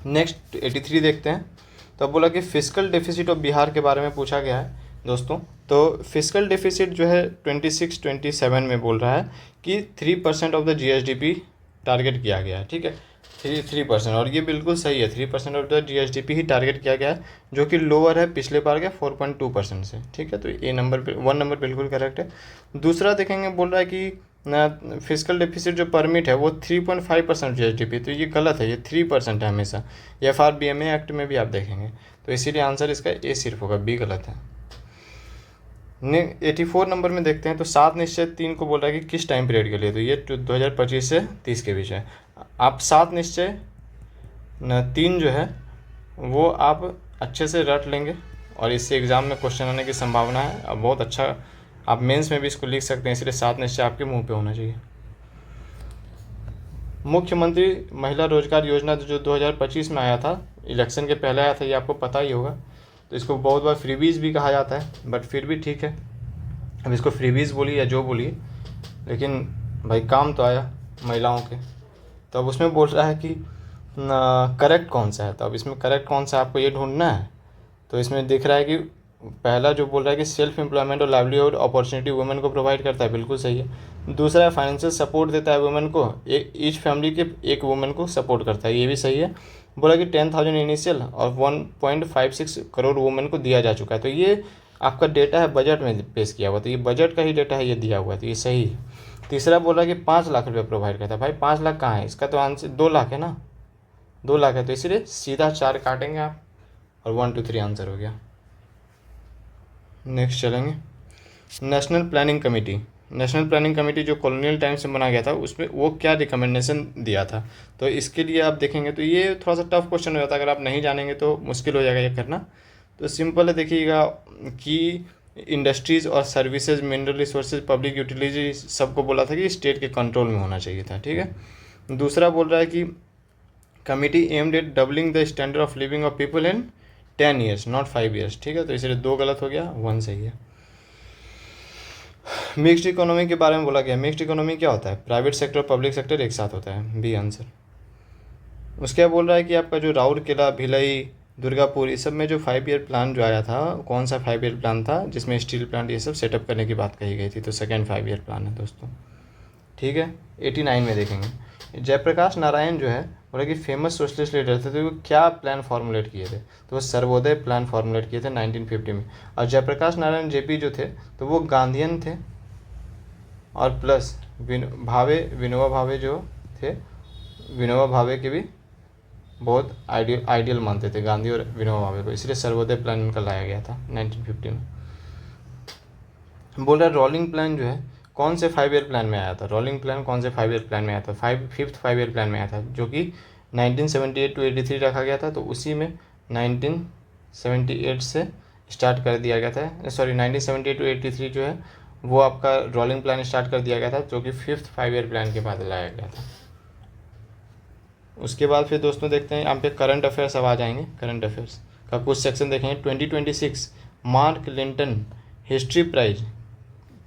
[SPEAKER 1] नेक्स्ट 83 देखते हैं। तो अब बोला कि फिजिकल डेफिसिट ऑफ बिहार के बारे में पूछा गया है दोस्तों। तो फिजिकल डेफिसिट जो है 26-27 में बोल रहा है कि 3% ऑफ द GSDP टारगेट किया गया है। ठीक है, 3%, और ये बिल्कुल सही है, 3% of the GSDP he target किया गया है, जो कि लोअर है पिछले बार के 4.2% से। ठीक है, तो ये नंबर 1 नंबर बिल्कुल करेक्ट है। दूसरा देखेंगे, बोल रहा है कि फिजिकल डेफिसिट जो परमिट है वो 3.5% GSDP, तो ये गलत है, ये 3% है हमेशा। FRBMA एक्ट में भी आप देखेंगे, तो इसीलिए आंसर इसका ए सिर्फ होगा, बी गलत है। 84 नंबर में देखते हैं। तो 7 निश्चय 3 को बोल रहा है कि किस टाइम पीरियड के लिए, तो ये 2025 से 30 के बीच है। आप 7 निश्चय 3 जो है वो आप अच्छे से रट लेंगे और इससे एग्ज़ाम में क्वेश्चन आने की संभावना है। अब बहुत अच्छा, आप मेंस में भी इसको लिख सकते हैं, इसलिए 7 निश्चय आपके मुंह पे होना चाहिए। मुख्यमंत्री महिला रोजगार योजना जो 2025 में आया था, इलेक्शन के पहले आया था, ये आपको पता ही होगा। तो इसको बहुत बार फ्रीबीज भी कहा जाता है, बट फिर भी ठीक है, अब इसको फ्रीबीज बोलिए या जो बोलिए, लेकिन भाई काम तो आया महिलाओं के। तो अब उसमें बोल रहा है कि करेक्ट कौन सा है, तो अब इसमें करेक्ट कौन सा आपको ये ढूंढना है। तो इसमें दिख रहा है कि पहला जो बोल रहा है कि सेल्फ एम्प्लॉयमेंट और लाइवलीहुड अपॉर्चुनिटी वुमेन को प्रोवाइड करता है, बिल्कुल सही है। दूसरा है फाइनेंशियल सपोर्ट देता है वुमेन को, ईच फैमिली के एक वुमेन को सपोर्ट करता है, ये भी सही है। बोला कि 10,000 इनिशियल और 1.56 करोड़ वुमेन को दिया जा चुका है, तो ये आपका डेटा है बजट में पेश किया हुआ, तो ये बजट का ही डेटा है, ये दिया हुआ है, तो ये सही है। तीसरा बोला कि 5 लाख रुपये प्रोवाइड करता है, भाई 5 लाख कहाँ है, इसका तो आंसर 2 लाख है ना, 2 लाख है, तो इसीलिए सीधा 4 काटेंगे आप और 1 2 3 आंसर हो गया। नेक्स्ट चलेंगे, national planning committee. National planning committee जो कॉलोनियल टाइम से बना गया था, उसमें वो क्या रिकमेंडेशन दिया था, तो इसके लिए आप देखेंगे तो ये थोड़ा सा टफ क्वेश्चन हो जाता है, अगर आप नहीं जानेंगे तो मुश्किल हो जाएगा ये करना। तो सिंपल है, देखिएगा कि इंडस्ट्रीज़ और services, mineral resources, public utility सबको बोला था कि स्टेट के कंट्रोल में होना चाहिए था। ठीक है। दूसरा बोल रहा है कि committee aimed at doubling the standard of living of people in 10 years not 5 years. ठीक है, तो इसलिए 2 गलत हो गया, 1 सही है। मिक्स्ड इकोनॉमी के बारे में बोला गया, मिक्स्ड इकोनॉमी क्या होता है, प्राइवेट सेक्टर और पब्लिक सेक्टर एक साथ होता है, बी आंसर। उसके बाद बोल रहा है कि आपका जो राउरकेला, भिलई, दुर्गापुर, इस सब में जो 5 ईयर प्लान जो आया था, कौन सा 5 ईयर प्लान था जिसमें स्टील प्लांट ये सब सेटअप करने की बात कही गई थी, तो सेकेंड 5 ईयर प्लान है दोस्तों। ठीक है, 89 में देखेंगे, जयप्रकाश नारायण जो है बोला कि फेमस सोशलिस्ट लीडर थे, तो वो क्या प्लान फॉर्मुलेट किए थे, तो वो सर्वोदय प्लान फॉर्मुलेट किए थे 1950 में। और जयप्रकाश नारायण जेपी जो थे तो वो गांधीयन थे, और प्लस विनोबा भावे जो थे, विनोबा भावे के भी बहुत आइडियल मानते थे गांधी और विनोबा भावे को, इसलिए सर्वोदय प्लान उनका लाया गया था 1950 में। बोल रहा है रोलिंग प्लान जो है कौन से 5 ईयर प्लान में आया था, रोलिंग प्लान कौन से 5 ईयर प्लान में आया था, फिफ्थ 5 ईयर प्लान में आया था, जो कि 1978 to 83 रखा गया था, तो उसी में 1978 से स्टार्ट कर दिया गया था, सॉरी 1978 to 83 जो है वो आपका रोलिंग प्लान स्टार्ट कर दिया गया था, जो कि फिफ्थ 5 ईयर प्लान के बाद लाया गया था। उसके बाद फिर दोस्तों देखते हैं यहाँ पे करंट अफेयर्स अब आ जाएंगे। करंट अफेयर्स का कुछ सेक्शन देखेंगे। 2026 मार्क लिंटन हिस्ट्री प्राइज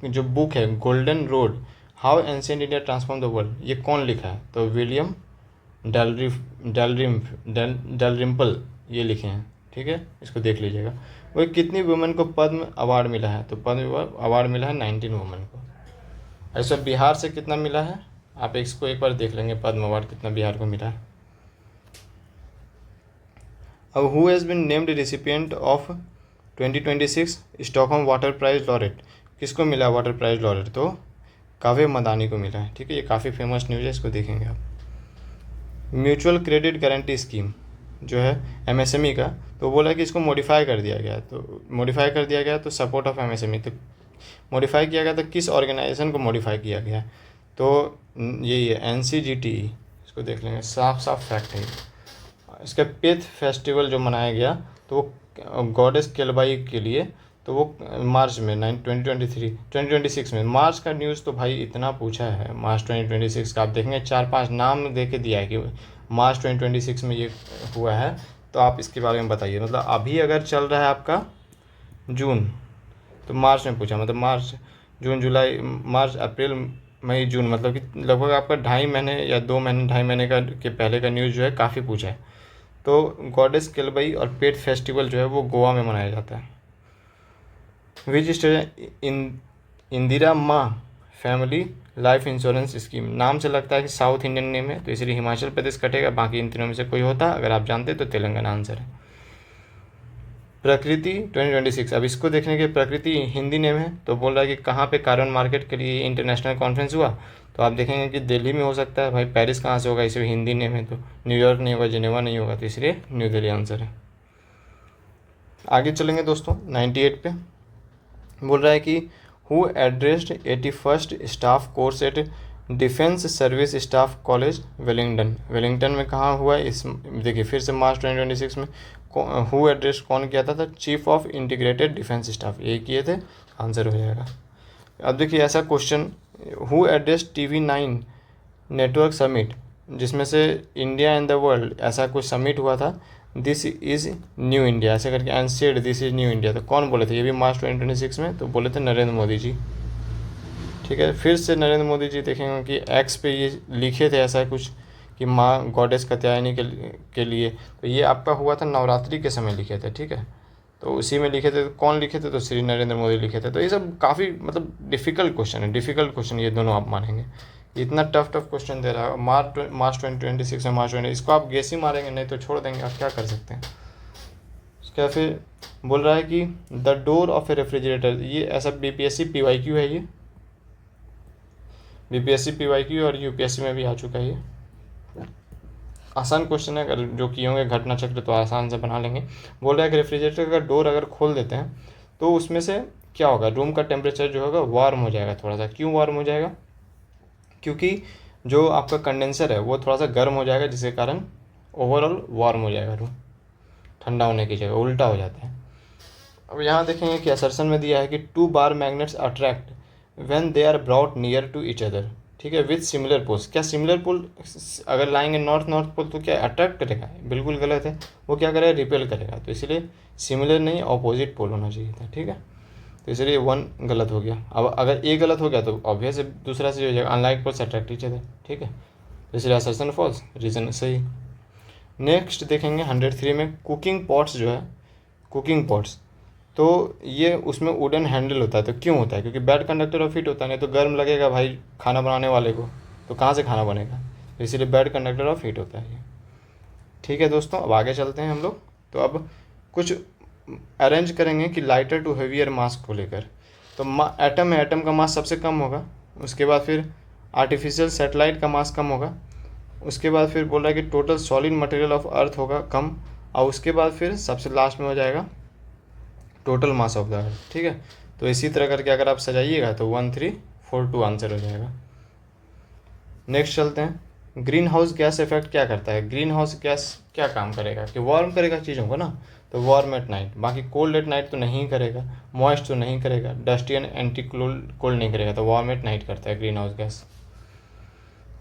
[SPEAKER 1] जो बुक है golden road how ancient India transform the world, ये कौन लिखा है, तो विलियम डलरिम्पल ये लिखे हैं। ठीक है, इसको देख लीजिएगा। वो कितनी वुमेन को पद्म अवार्ड मिला है, तो पद्म अवार्ड मिला है 19 वुमेन को। ऐसा बिहार से कितना मिला है, आप इसको एक बार देख लेंगे, पद्म अवार्ड कितना बिहार को मिला है। अब who has been named recipient of 2026 Stockholm water prize laureate, किसको मिला वाटर प्राइज लॉरेट? तो काव्य मदानी को मिला है। ठीक है, ये काफ़ी फेमस न्यूज़ है, इसको देखेंगे आप। म्यूचुअल क्रेडिट गारंटी स्कीम जो है एमएसएमई का, तो बोला कि इसको मॉडिफाई कर दिया गया, तो मॉडिफाई कर दिया गया तो सपोर्ट ऑफ एमएसएमई, तो मॉडिफाई किया गया तो किस ऑर्गेनाइजेशन को मॉडिफाई किया गया है? तो यही है एनसीजीटीई। इसको देख लेंगे, साफ साफ फैक्ट है। इसका पेथ फेस्टिवल जो मनाया गया तो वो गॉडेस केलबाई के लिए, तो वो मार्च में 2026 में। मार्च का न्यूज़ तो भाई इतना पूछा है मार्च 2026 का, आप देखेंगे 4-5 नाम दे के दिया है कि मार्च 2026 में ये हुआ है, तो आप इसके बारे में बताइए। मतलब अभी अगर चल रहा है आपका जून, तो मार्च में पूछा, मतलब मार्च, जून, जुलाई, मार्च, अप्रैल, मई, जून, मतलब कि लगभग आपका 2.5 महीने या 2 महीने 2.5 महीने का के पहले का न्यूज़ जो है काफ़ी पूछा है। तो गॉडेस केलबाई और पेट फेस्टिवल जो है वो गोवा में मनाया जाता है। विच स्टेट इंदिरा माँ फैमिली लाइफ इंश्योरेंस स्कीम, नाम से लगता है कि साउथ इंडियन नेम है, तो इसलिए हिमाचल प्रदेश कटेगा, बाकी इन तीनों में से कोई होता। अगर आप जानते तो तेलंगाना आंसर है। प्रकृति 2026, अब इसको देखने के, प्रकृति हिंदी नेम है, तो बोल रहा है कि कहाँ पे कार्बन मार्केट के लिए इंटरनेशनल कॉन्फ्रेंस हुआ, तो आप देखेंगे कि दिल्ली में हो सकता है। भाई पेरिस कहाँ से होगा, इसे हिंदी नेम है, तो न्यूयॉर्क नहीं होगा, जिनेवा नहीं होगा, तो इसलिए न्यू दिल्ली आंसर है। आगे चलेंगे दोस्तों 98 पे। बोल रहा है कि who addressed 81st staff course eight defence service staff college Wellington, Wellington में कहाँ हुआ है? इस देखिए फिर से मार्च 2026 में हु एड्रेस कौन किया था? Chief of integrated defence staff, ये किए थे, आंसर हो जाएगा। अब देखिए ऐसा question, who address TV9 network summit, जिसमें से इंडिया एंड द वर्ल्ड ऐसा कुछ समिट हुआ था, दिस इज़ न्यू इंडिया ऐसे करके, and said this is new India, तो कौन बोले थे? ये भी मार्च 2026 में, तो बोले थे नरेंद्र मोदी जी। ठीक है, फिर से नरेंद्र मोदी जी देखेंगे कि एक्स पे ये लिखे थे ऐसा कुछ कि माँ गॉडेस कात्यायनी के लिए, तो ये आपका हुआ था नवरात्रि के समय लिखे थे। ठीक है, तो उसी में लिखे थे, तो कौन लिखे थे? तो श्री नरेंद्र मोदी लिखे थे। तो ये सब काफ़ी मतलब डिफ़िकल्ट क्वेश्चन है, डिफ़िकल्ट क्वेश्चन ये दोनों आप मानेंगे। इतना टफ टफ क्वेश्चन दे रहा है मार्च 2026 में, मार्च 20, इसको आप गेस ही मारेंगे, नहीं तो छोड़ देंगे, आप क्या कर सकते हैं। उसका फिर बोल रहा है कि the door of A refrigerator, ये ऐसा BPSC PYQ है, ये BPSC PYQ और UPSC में भी आ चुका है। ये आसान क्वेश्चन है, अगर जो किए होंगे घटना चक्र तो आसान से बना लेंगे। बोल रहा है कि रेफ्रिजरेटर का डोर अगर खोल देते हैं तो उसमें से क्या होगा? रूम का टेम्परेचर जो होगा वार्म हो जाएगा थोड़ा सा। क्यों वार्म हो जाएगा? क्योंकि जो आपका कंडेंसर है वो थोड़ा सा गर्म हो जाएगा, जिसके कारण ओवरऑल वार्म हो जाएगा रूम, ठंडा होने की जगह उल्टा हो जाता है। अब यहाँ देखेंगे कि असर्शन में दिया है कि 2 bar magnets attract when they are brought near to each other. ठीक है, विथ सिमिलर पोल्स, क्या सिमिलर पोल अगर लाएंगे नॉर्थ पोल तो क्या अट्रैक्ट करेगा? बिल्कुल गलत है, वो क्या करेगा? रिपेल करेगा। तो इसलिए सिमिलर नहीं, ऑपोजिट पोल होना चाहिए था। ठीक है, तो इसलिए 1 गलत हो गया। अब अगर A गलत हो गया तो ऑब्वियस दूसरा से हो जाएगा, unlike poles attract each other. ठीक है, तो इसलिए असर्शन फॉल्स, रीजन सही। नेक्स्ट देखेंगे 103 में, कुकिंग पॉट्स जो है, कुकिंग पॉट्स, तो ये उसमें वुडन हैंडल होता है। तो क्यों होता है? क्योंकि बैड कंडक्टर ऑफ हीट होता है, नहीं तो गर्म लगेगा भाई खाना बनाने वाले को, तो कहाँ से खाना बनेगा? तो इसीलिए बैड कंडक्टर ऑफ हीट होता है ये। ठीक है दोस्तों, अब आगे चलते हैं हम लोग। तो अब कुछ अरेंज करेंगे कि लाइटर टू हेवियर मास को लेकर। तो एटम है, एटम का मास सबसे कम होगा, उसके बाद फिर आर्टिफिशियल सैटेलाइट का मास कम होगा, उसके बाद फिर बोल रहा है कि total solid material of earth होगा कम, और उसके बाद फिर सबसे लास्ट में हो जाएगा total mass of the earth. ठीक है, तो इसी तरह करके अगर आप सजाइएगा तो 1342 आंसर हो जाएगा। नेक्स्ट चलते हैं, ग्रीन हाउस गैस इफेक्ट क्या करता है? ग्रीन हाउस गैस क्या काम करेगा? कि वार्म करेगा चीज़ों को ना, तो वार्म एट नाइट, बाकी कोल्ड एट नाइट तो नहीं करेगा, मॉइस्ट तो नहीं करेगा, डस्टी एंड एंटी कोल्ड नहीं करेगा, तो वार्म एट नाइट करता है ग्रीन हाउस गैस।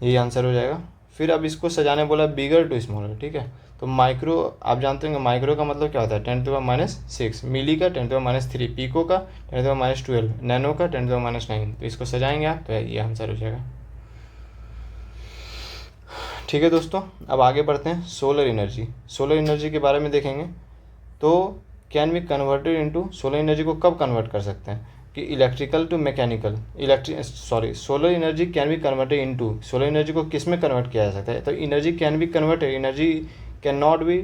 [SPEAKER 1] यही आंसर हो जाएगा। फिर अब इसको सजाने बोला बिगर टू स्मॉलर। ठीक है, तो माइक्रो आप जानते होंगे, माइक्रो का मतलब क्या होता है? 10⁻⁻⁶, मिली का 10⁻⁻3, पीको का 10⁻12, नैनो का 10⁻�9। तो इसको सजाएंगे आप तो ये आंसर हो जाएगा। ठीक है दोस्तों, अब आगे बढ़ते हैं सोलर एनर्जी। सोलर एनर्जी के बारे में देखेंगे, तो can be converted into, solar energy को कब कन्वर्ट कर सकते हैं? कि electrical to mechanical, solar energy can be converted into, solar energy को किस में कन्वर्ट किया जा सकता है? तो energy can be converted, energy can not be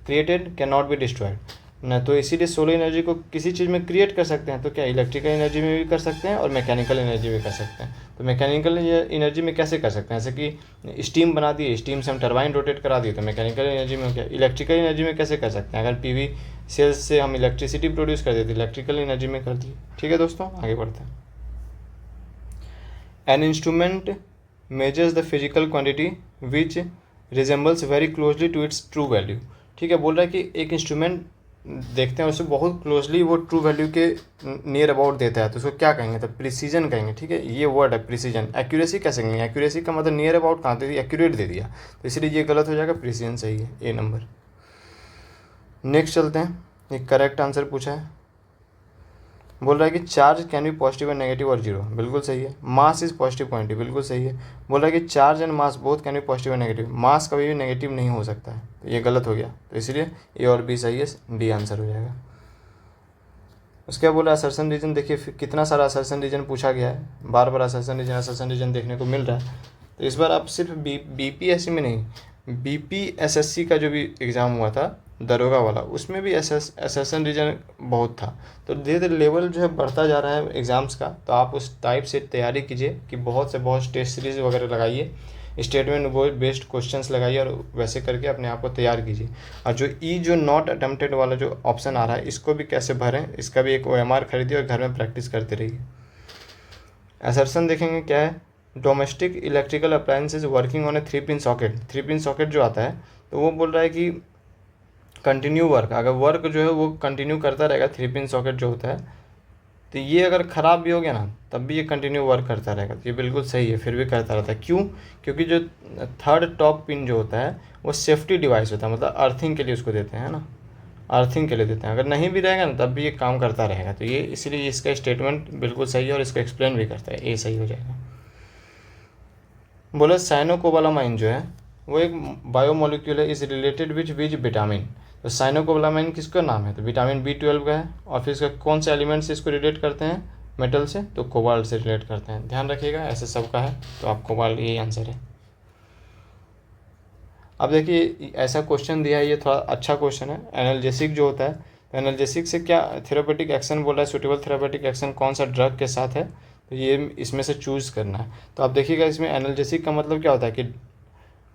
[SPEAKER 1] created can not be destroyed ना, तो इसीलिए सोलर एनर्जी को किसी चीज़ में क्रिएट कर सकते हैं, तो क्या इलेक्ट्रिकल एनर्जी में भी कर सकते हैं और मैकेनिकल एनर्जी में कर सकते हैं। तो मैकेनिकल एनर्जी में कैसे कर सकते हैं, जैसे कि स्टीम बना दिए, स्टीम से हम टरबाइन रोटेट करा दिए, तो मैकेनिकल एनर्जी में हो गया। इलेक्ट्रिकल एनर्जी में कैसे कर सकते हैं, अगर पीवी सेल्स से हम इलेक्ट्रिसिटी प्रोड्यूस कर देते, इलेक्ट्रिकल एनर्जी में कर दिए। ठीक है दोस्तों, आगे बढ़ते हैं। An instrument measures the physical quantity which resembles very closely to its true value. ठीक है, बोल रहा है कि एक इंस्ट्रूमेंट देखते हैं उससे बहुत क्लोजली वो ट्रू वैल्यू के नियर अबाउट देता है, तो उसको क्या कहेंगे, तो प्रिसीजन कहेंगे। ठीक है, ये वर्ड है प्रिसीजन। एक्यूरेसी कैसे कहेंगे, एक्यूरेसी का मतलब नियर अबाउट कहाँ दे दिया, एक्यूरेट दे दिया, तो इसलिए ये गलत हो जाएगा, प्रिसीजन सही है, ए नंबर। नेक्स्ट चलते हैं, एक करेक्ट आंसर पूछा है, बोल रहा है कि charge can be positive and negative और जीरो, बिल्कुल सही है। मास इज पॉजिटिव क्वांटिटी, बिल्कुल सही है। बोल रहा है कि charge and mass both can be positive and negative, mass कभी भी नेगेटिव नहीं हो सकता है, तो ये गलत हो गया, तो इसलिए ए और बी सही है, डी आंसर हो जाएगा। उसके बाद बोला असर्शन रीजन, देखिए कितना सारा असर्शन रीजन पूछा गया है, बार बार असर्शन रीजन देखने को मिल रहा है। तो इस बार आप सिर्फ बीपीएससी में नहीं, बीपीएसएससी का जो भी एग्ज़ाम हुआ था दरोगा वाला, उसमें भी असर्शन रीजन बहुत था। तो धीरे धीरे लेवल जो है बढ़ता जा रहा है एग्ज़ाम्स का, तो आप उस टाइप से तैयारी कीजिए कि बहुत से बहुत टेस्ट सीरीज़ वगैरह लगाइए, स्टेटमेंट वो बेस्ड क्वेश्चंस लगाइए और वैसे करके अपने आप को तैयार कीजिए। और जो नॉट अटेम्प्टेड वाला जो ऑप्शन आ रहा है, इसको भी कैसे भरें, इसका भी एक OMR खरीदिए और घर में प्रैक्टिस करते रहिए। असर्शन देखेंगे क्या है, domestic electrical appliances working on a three pin socket. Three pin socket जो आता है, तो वो बोल रहा है कि कंटिन्यू वर्क, अगर वर्क जो है वो कंटिन्यू करता रहेगा, 3-पिन सॉकेट जो होता है, तो ये अगर ख़राब भी हो गया ना तब भी ये कंटिन्यू वर्क करता रहेगा, तो ये बिल्कुल सही है, फिर भी करता रहता है। क्यों, क्योंकि जो थर्ड टॉप पिन जो होता है वो सेफ्टी डिवाइस होता है, मतलब अर्थिंग के लिए उसको देते हैं ना, अर्थिंग के लिए देते हैं, अगर नहीं भी रहेगा ना तब भी ये काम करता रहेगा, तो ये इसलिए इसका स्टेटमेंट बिल्कुल सही है और इसको एक्सप्लेन भी करता है, ये सही हो जाएगा। बोले साइनोकोबालामाइन जो है वो एक बायोमोलिक्यूल है, इज रिलेटेड विच विटामिन। तो साइनोकोबालामाइन किसका नाम है, तो विटामिन B12 का है, और फिर इसका कौन से एलिमेंट से इसको रिलेट करते हैं, मेटल से, तो कोबाल्ट से रिलेट करते हैं, ध्यान रखिएगा, ऐसे सबका है, तो आप कोबाल्ट, यही आंसर है। अब देखिए ऐसा क्वेश्चन दिया है, ये थोड़ा अच्छा क्वेश्चन है, एनाल्जेसिक जो होता है, तो एनाल्जेसिक से क्या थेरापेटिक एक्शन बोल रहा है, सुटेबल थेरापेटिक एक्शन कौन सा ड्रग के साथ है, तो ये इसमें से चूज़ करना है। तो आप देखिएगा इसमें एनाल्जेसिक का मतलब क्या होता है कि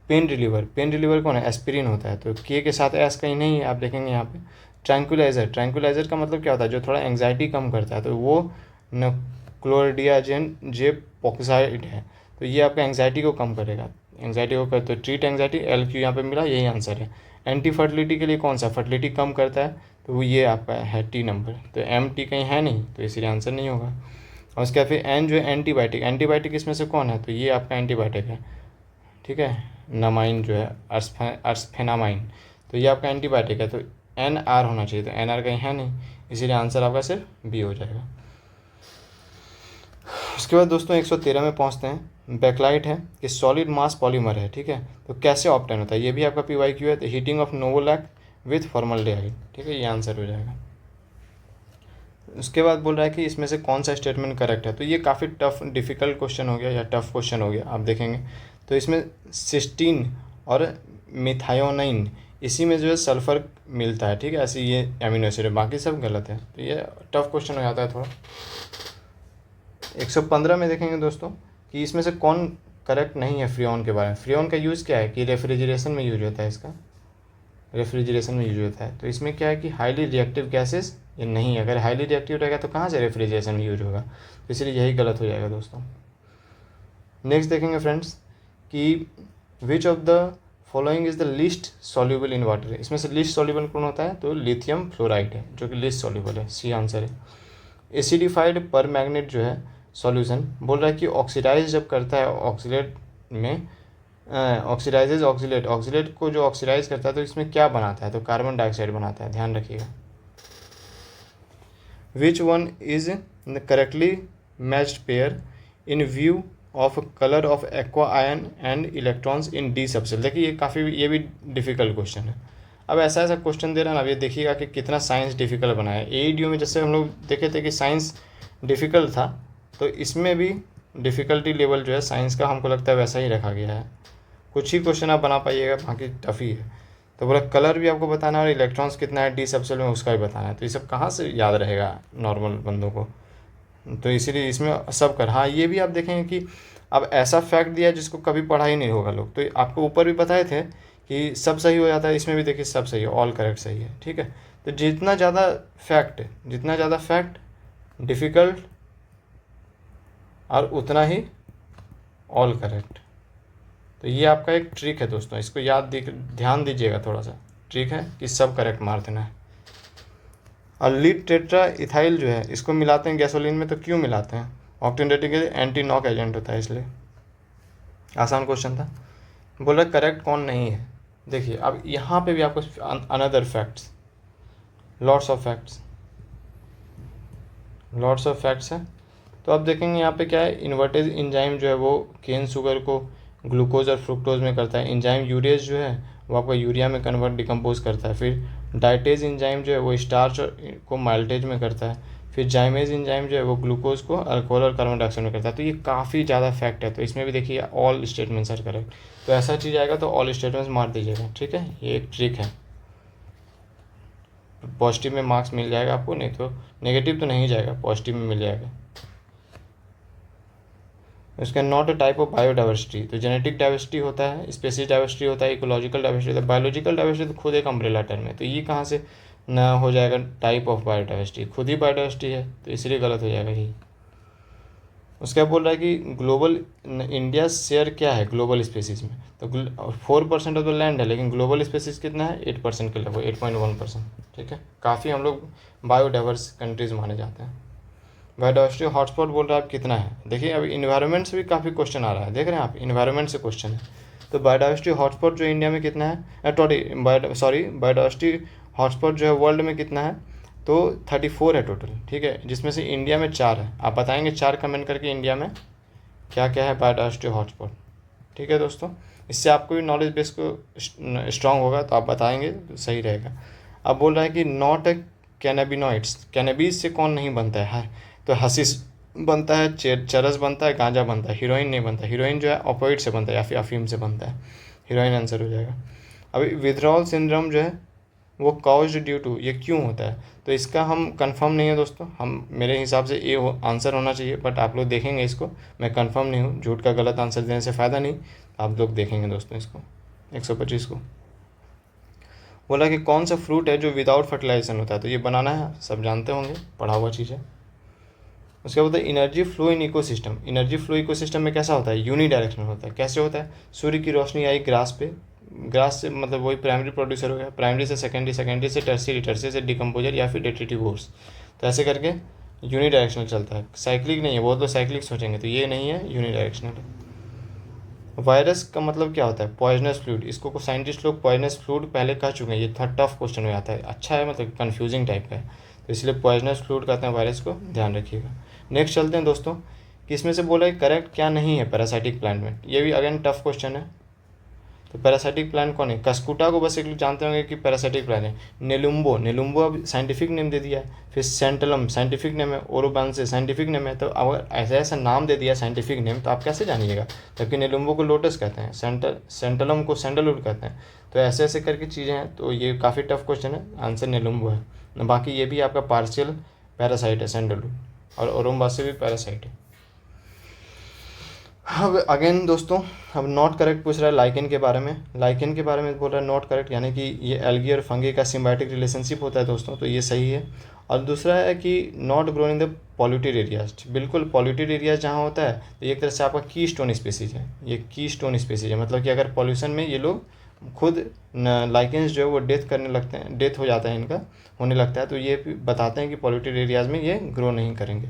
[SPEAKER 1] पेन रिलीवर कौन है, एस्पिरिन होता है, तो के साथ एस कहीं नहीं है, आप देखेंगे यहाँ पे। ट्रैंक्विलाइजर का मतलब क्या होता है, जो थोड़ा एंग्जाइटी कम करता है, तो वो क्लोरिडियाजेन जेपोक्साइड है, तो ये आपका एंग्जाइटी को कम करेगा, एंग्जाइटी को करते, तो ट्रीट एंग्जाइटी, LQ यहाँ पे मिला, यही आंसर है। एंटी फर्टिलिटी के लिए कौन सा, फर्टिलिटी कम करता है, तो वो ये आपका है T नंबर, तो MT कहीं है नहीं, तो इसलिए आंसर नहीं होगा। और उसके बाद फिर N जो है एंटीबायोटिक इसमें से कौन है, तो ये आपका एंटीबायोटिक है, ठीक है, नामाइन जो है अर्सफेनामाइन, तो ये आपका एंटीबायोटिक है, तो NR होना चाहिए, तो NR कहीं है नहीं, इसीलिए आंसर आपका सिर्फ B हो जाएगा। उसके बाद दोस्तों 113 में पहुंचते हैं। बैकलाइट है कि सॉलिड मास पॉलीमर है, ठीक है, तो कैसे ऑब्टेन होता है, ये भी आपका PYQ है, तो हीटिंग ऑफ नोवोलैक विथ फॉर्मल्डिहाइड, ठीक है, ये आंसर हो जाएगा। उसके बाद बोल रहा है कि इसमें से कौन सा स्टेटमेंट करेक्ट है, तो ये काफ़ी डिफ़िकल्ट क्वेश्चन हो गया या टफ क्वेश्चन हो गया, आप देखेंगे तो इसमें सिस्टीन और मिथायोनाइन, इसी में जो है सल्फ़र मिलता है, ठीक है, ऐसे ये एमिनो एसिड है, बाकी सब गलत है, तो ये टफ क्वेश्चन हो जाता है थोड़ा। 115 में देखेंगे दोस्तों कि इसमें से कौन करेक्ट नहीं है फ्रीऑन के बारे में। फ्रीऑन का यूज़ क्या है कि रेफ्रिजरेशन में यूज होता है, इसका रेफ्रिजरेशन में यूज होता है, तो इसमें क्या है कि हाईली रिएक्टिव गैसेस ये नहीं है, अगर हाईली रिएक्टिव रहेगा तो कहाँ से रेफ्रिजरेशन में यूज होगा, तो इसलिए यही गलत हो जाएगा दोस्तों। नेक्स्ट देखेंगे फ्रेंड्स कि which of the following is the least soluble in water, इसमें से लीस्ट सॉल्यूबल कौन होता है, तो लिथियम फ्लोराइड है जो कि लीस्ट सॉल्यूबल है, सी आंसर है। एसिडिफाइड पर मैग्नेट जो है सॉल्यूशन बोल रहा है कि ऑक्सीडाइज जब करता है ऑक्सीलेट में, ऑक्सीडाइजेज ऑक्सीलेट को जो ऑक्सीडाइज करता है तो इसमें क्या बनाता है, तो कार्बन डाइऑक्साइड बनाता है, ध्यान रखिएगा। Which one is the correctly matched pair in view of colour of aqua ion and electrons in D subshell. देखिए ये भी डिफ़िकल्ट क्वेश्चन है। अब ऐसा क्वेश्चन दे रहा है ना, अब ये देखिएगा कि कितना साइंस डिफ़िकल्ट बना है। AEDO में जैसे हम लोग देखे थे कि साइंस डिफ़िकल्ट था, तो इसमें भी डिफ़िकल्टी लेवल जो है साइंस का हमको लगता है वैसा ही रखा गया है। कुछ ही क्वेश्चन आप बना पाइएगा, बाकी टफ ही है। तो बोला कलर भी आपको बताना है और इलेक्ट्रॉन्स कितना है डी सबसेल में उसका भी बताना है। तो ये सब कहाँ से याद रहेगा नॉर्मल बंदों को, तो इसीलिए इसमें सब कर। हाँ ये भी आप देखेंगे कि अब ऐसा फैक्ट दिया है जिसको कभी पढ़ा ही नहीं होगा लोग, तो आपको ऊपर भी बताए थे कि सब सही हो जाता है, इसमें भी देखिए सब सही है, ऑल करेक्ट सही है, ठीक है। तो जितना ज़्यादा फैक्ट डिफ़िकल्ट और उतना ही ऑल करेक्ट। तो ये आपका एक ट्रिक है दोस्तों, इसको ध्यान दीजिएगा थोड़ा सा, ट्रिक है कि सब करेक्ट मार देना है। और लीड टेट्रा इथाइल जो है इसको मिलाते हैं गैसोलीन में, तो क्यों मिलाते हैं? Octane rating anti knock agent होता है इसलिए। आसान क्वेश्चन था। बोल रहा करेक्ट कौन नहीं है। देखिए अब यहाँ पे भी आपको another facts, lots of facts हैं। तो अब देखेंगे यहाँ पे क्या है, इन्वर्टेज इंजाइम जो है वो केन शुगर को ग्लूकोज और फ्रुक्टोज में करता है। इंजाइम यूरेज जो है वो आपका यूरिया में कन्वर्ट डिकम्पोज करता है। फिर डाइटेज इंजाइम जो है वो स्टार्च को माल्टेज में करता है। फिर जाइमेज इंजाइम जो है वो ग्लूकोज को अल्कोहल और कार्बन डाइऑक्साइड में करता है। तो ये काफ़ी ज़्यादा फैक्ट है, तो इसमें भी देखिए ऑल स्टेटमेंट्स आर करेक्ट। तो ऐसा चीज़ आएगा तो ऑल स्टेटमेंट्स मार दीजिएगा, ठीक है। ये एक ट्रिक है, पॉजिटिव में मार्क्स मिल जाएगा आपको, नहीं तो नेगेटिव तो नहीं जाएगा, पॉजिटिव में मिल जाएगा। उसका not a type of biodiversity, तो जेनेटिक डाइवर्सिटी होता है, स्पेसीज डाइवर्सिटी होता है, इकोलॉजिकल डाइवर्सिटी होता है, बायोलॉजिकल डाइवर्सिटी तो खुद एक अम्ब्रेला टर्म है। तो ये कहाँ से ना हो जाएगा टाइप ऑफ बायोडाइवर्सिटी, खुद ही बायोडाइवर्सिटी है, तो इसलिए गलत हो जाएगा ये। उसका बोल रहा है कि ग्लोबल इंडिया शेयर क्या है ग्लोबल स्पेसीज में, तो 4% ऑफ द लैंड है, लेकिन ग्लोबल स्पेसीज कितना है 8% के लगभग, 8.1%, ठीक है। काफ़ी हम लोग बायोडाइवर्स कंट्रीज़ माने जाते हैं। बायोडाइवर्सिटी हॉटस्पॉट बोल रहा है आप कितना है। देखिए अभी इन्वायरमेंट से भी काफ़ी क्वेश्चन आ रहा है, देख रहे हैं आप, इन्वायरमेंट से क्वेश्चन है। तो बायोडाइवर्सिटी हॉटस्पॉट जो इंडिया में कितना है, बायोडाइवर्सिटी हॉटस्पॉट जो है वर्ल्ड में कितना है, तो 34 है टोटल, ठीक है, जिसमें से इंडिया में 4 है। आप बताएंगे 4 कमेंट करके इंडिया में क्या क्या है बायोडाइवर्सिटी हॉटस्पॉट, ठीक है दोस्तों। इससे आपको भी नॉलेज बेस को स्ट्रांग होगा, तो आप बताएंगे तो सही रहेगा। अब बोल रहा है कि नॉट ए कैनाबिनॉइड्स, कैनाबीज से कौन नहीं बनता है, तो हसीस बनता है, चरस बनता है, गांजा बनता है, हीरोइन नहीं बनता। हीरोइन जो है ऑपोइड से बनता है या फिर अफीम से बनता है, हीरोइन आंसर हो जाएगा। अभी विथड्रॉल सिंड्रोम जो है वो कॉज्ड ड्यू टू, ये क्यों होता है, तो इसका हम कंफर्म नहीं है दोस्तों, हम मेरे हिसाब से ये आंसर होना चाहिए, बट आप लोग देखेंगे इसको, मैं कंफर्म नहीं हूँ, झूठ का गलत आंसर देने से फ़ायदा नहीं, आप लोग देखेंगे दोस्तों इसको। 125 को बोला कि कौन सा फ्रूट है जो विदाउट फर्टिलाइजेशन होता है, तो ये बनाना है, सब जानते होंगे, पढ़ा हुआ चीज़ है। उसके बाद energy flow in ecosystem, energy flow ecosystem में कैसा होता है, यूनी डायरेक्शनल होता है। कैसे होता है, सूर्य की रोशनी आई ग्रास पे, ग्रास से मतलब वही प्राइमरी प्रोड्यूसर हो गया, प्राइमरी से सेकेंडरी, सेकेंडरी से टर्सरी, टर्सरी से डिकम्पोजर या फिर डेट्रेटिव होर्स, तो ऐसे करके यूनी डायरेक्शनल चलता है, साइक्लिक नहीं है, वो तो साइक्लिक सोचेंगे, तो ये नहीं है, यूनी डायरेक्शनल है। वायरस का मतलब क्या होता है, पॉइजनस फ्लूइड, इसको साइंटिस्ट लोग पॉइजनस फ्लूइड पहले कह चुके हैं, ये थोड़ा टफ क्वेश्चन हो जाता है, अच्छा है मतलब कन्फ्यूजिंग टाइप का है, तो इसलिए पॉइजनस फ्लूइड कहते हैं वायरस को, ध्यान रखिएगा। नेक्स्ट चलते हैं दोस्तों, कि इसमें से बोला है करेक्ट क्या नहीं है पैरासाइटिक प्लांट में, ये भी अगेन टफ क्वेश्चन है। तो पैरासाइटिक प्लांट कौन है, कस्कुटा को बस एक लोग जानते होंगे कि पैरासाइटिक प्लांट है। नेलुम्बो, नेलुम्बो अब साइंटिफिक नेम दे दिया है। फिर सेंटलम साइंटिफिक नेम है, ओरोबांसे साइंटिफिक नेम है। तो अगर ऐसा ऐसा नाम दे दिया साइंटिफिक नेम, तो आप कैसे जानिएगा, जबकि नेलुम्बो को लोटस कहते हैं, सेंटलम को सैंडलवुड कहते हैं। तो ऐसे ऐसे करके चीज़ें हैं, तो ये काफ़ी टफ क्वेश्चन है, आंसर नेलुम्बो है। बाकी ये भी आपका पार्शियल पैरासाइट है सैंडलवुड, और ओरोबांसे भी पैरासाइट है। अब अगेन दोस्तों, अब नॉट करेक्ट पूछ रहा है लाइकेन के बारे में, लाइकेन के बारे में बोल रहा है नॉट करेक्ट, यानी कि ये एल्गी और फंगी का सिम्बायोटिक रिलेशनशिप होता है दोस्तों, तो ये सही है। और दूसरा है कि not grown in the polluted areas, बिल्कुल पॉल्यूटेड एरियाज जहाँ होता है, तो एक तरह से आपका की स्टोन स्पीसीज है, ये की स्टोन स्पीसीज है, मतलब कि अगर पॉल्यूशन में ये लोग खुद लाइकेंस जो है वो डेथ करने लगते हैं, डेथ हो जाता है इनका, होने लगता है, तो ये बताते हैं कि पॉल्यूटेड एरियाज़ में ये ग्रो नहीं करेंगे।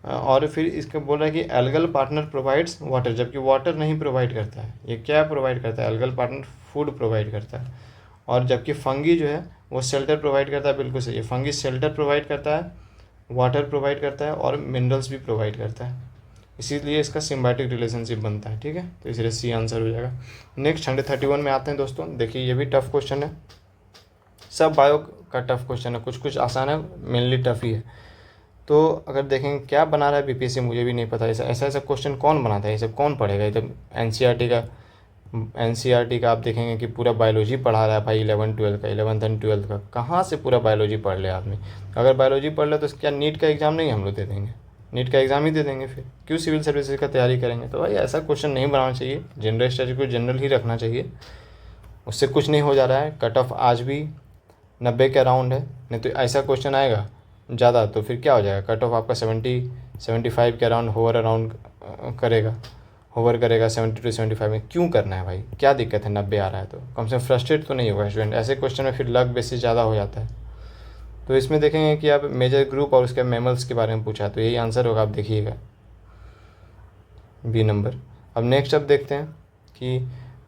[SPEAKER 1] और फिर इसका बोल रहा है कि एल्गल पार्टनर प्रोवाइड्स वाटर, जबकि वाटर नहीं प्रोवाइड करता है, ये क्या प्रोवाइड करता है, एल्गल पार्टनर फूड प्रोवाइड करता है। और जबकि फंगी जो है वो शेल्टर प्रोवाइड करता है, बिल्कुल सही है, फंगी शेल्टर प्रोवाइड करता है, वाटर प्रोवाइड करता है और मिनरल्स भी प्रोवाइड करता है, इसीलिए इसका सिम्बायोटिक रिलेशनशिप बनता है, ठीक है। तो इसलिए सी आंसर हो जाएगा। नेक्स्ट 131 में आते हैं दोस्तों, देखिए ये भी टफ क्वेश्चन है, सब बायो का टफ क्वेश्चन है, कुछ कुछ आसान है, मेनली टफ ही है। तो अगर देखें क्या बना रहा है बीपीएससी, मुझे भी नहीं पता, ऐसा ऐसा क्वेश्चन कौन बनाता है, ये सब कौन पढ़ेगा, ये तो एनसीईआरटी का एनसीईआरटी का आप देखेंगे कि पूरा बायोलॉजी पढ़ा रहा है भाई 11th-12 का, 11th एंड 12th का, कहाँ से पूरा बायोलॉजी पढ़ ले आदमी। अगर बायोलॉजी पढ़ ले तो क्या नीट का एग्ज़ाम नहीं हम लोग दे देंगे, नीट का एग्ज़ाम ही दे देंगे, फिर क्यों सिविल सर्विसेज का तैयारी करेंगे। तो भाई ऐसा क्वेश्चन नहीं बनाना चाहिए, जनरल स्टडी को जनरल ही रखना चाहिए, उससे कुछ नहीं हो जा रहा है। कट ऑफ आज भी 90 के अराउंड है, नहीं तो ऐसा क्वेश्चन आएगा ज़्यादा तो फिर क्या हो जाएगा, कट ऑफ आपका 70-75 के अराउंड होवर अराउंड करेगा, होवर करेगा 70 to 75 में। क्यों करना है भाई, क्या दिक्कत है, 90 आ रहा है तो कम से कम फ्रस्ट्रेट तो नहीं होगा स्टूडेंट। ऐसे क्वेश्चन में फिर लक बेसिस ज़्यादा हो जाता है। तो इसमें देखेंगे कि आप मेजर ग्रुप और उसके मैमल्स के बारे में पूछा, तो यही आंसर होगा, आप देखिएगा बी नंबर। अब नेक्स्ट अब देखते हैं कि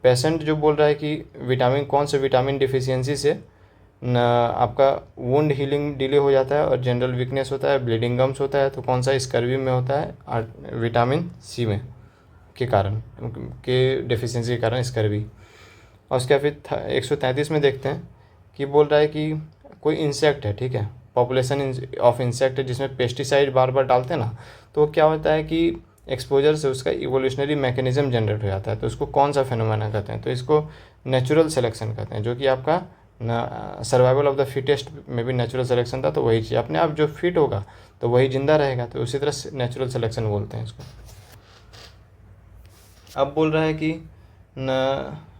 [SPEAKER 1] पेशेंट जो बोल रहा है कि विटामिन, कौन से विटामिन डिफिशियंसी से आपका वुंड हीलिंग डिले हो जाता है और जनरल वीकनेस होता है, ब्लीडिंग गम्स होता है, तो कौन सा स्कर्वी में होता है, विटामिन सी में के कारण, के डेफिशिएंसी के कारण स्कर्वी। और उसके फिर 133 में देखते हैं कि बोल रहा है कि कोई इंसेक्ट है, ठीक है, पॉपुलेशन ऑफ इंसेक्ट है जिसमें पेस्टिसाइड बार बार डालते हैं ना, तो क्या होता है कि एक्सपोजर से उसका इवोल्यूशनरी मैकेनिज्म जनरेट हो जाता है। तो उसको कौन सा फेनोमेना कहते हैं, तो इसको नेचुरल सिलेक्शन कहते हैं, जो कि आपका सर्वाइवल ऑफ द फिटेस्ट में भी नेचुरल सिलेक्शन था। तो वही चीज़ अपने आप जो फिट होगा तो वही जिंदा रहेगा, तो उसी तरह नेचुरल सिलेक्शन बोलते हैं इसको। अब बोल रहा है कि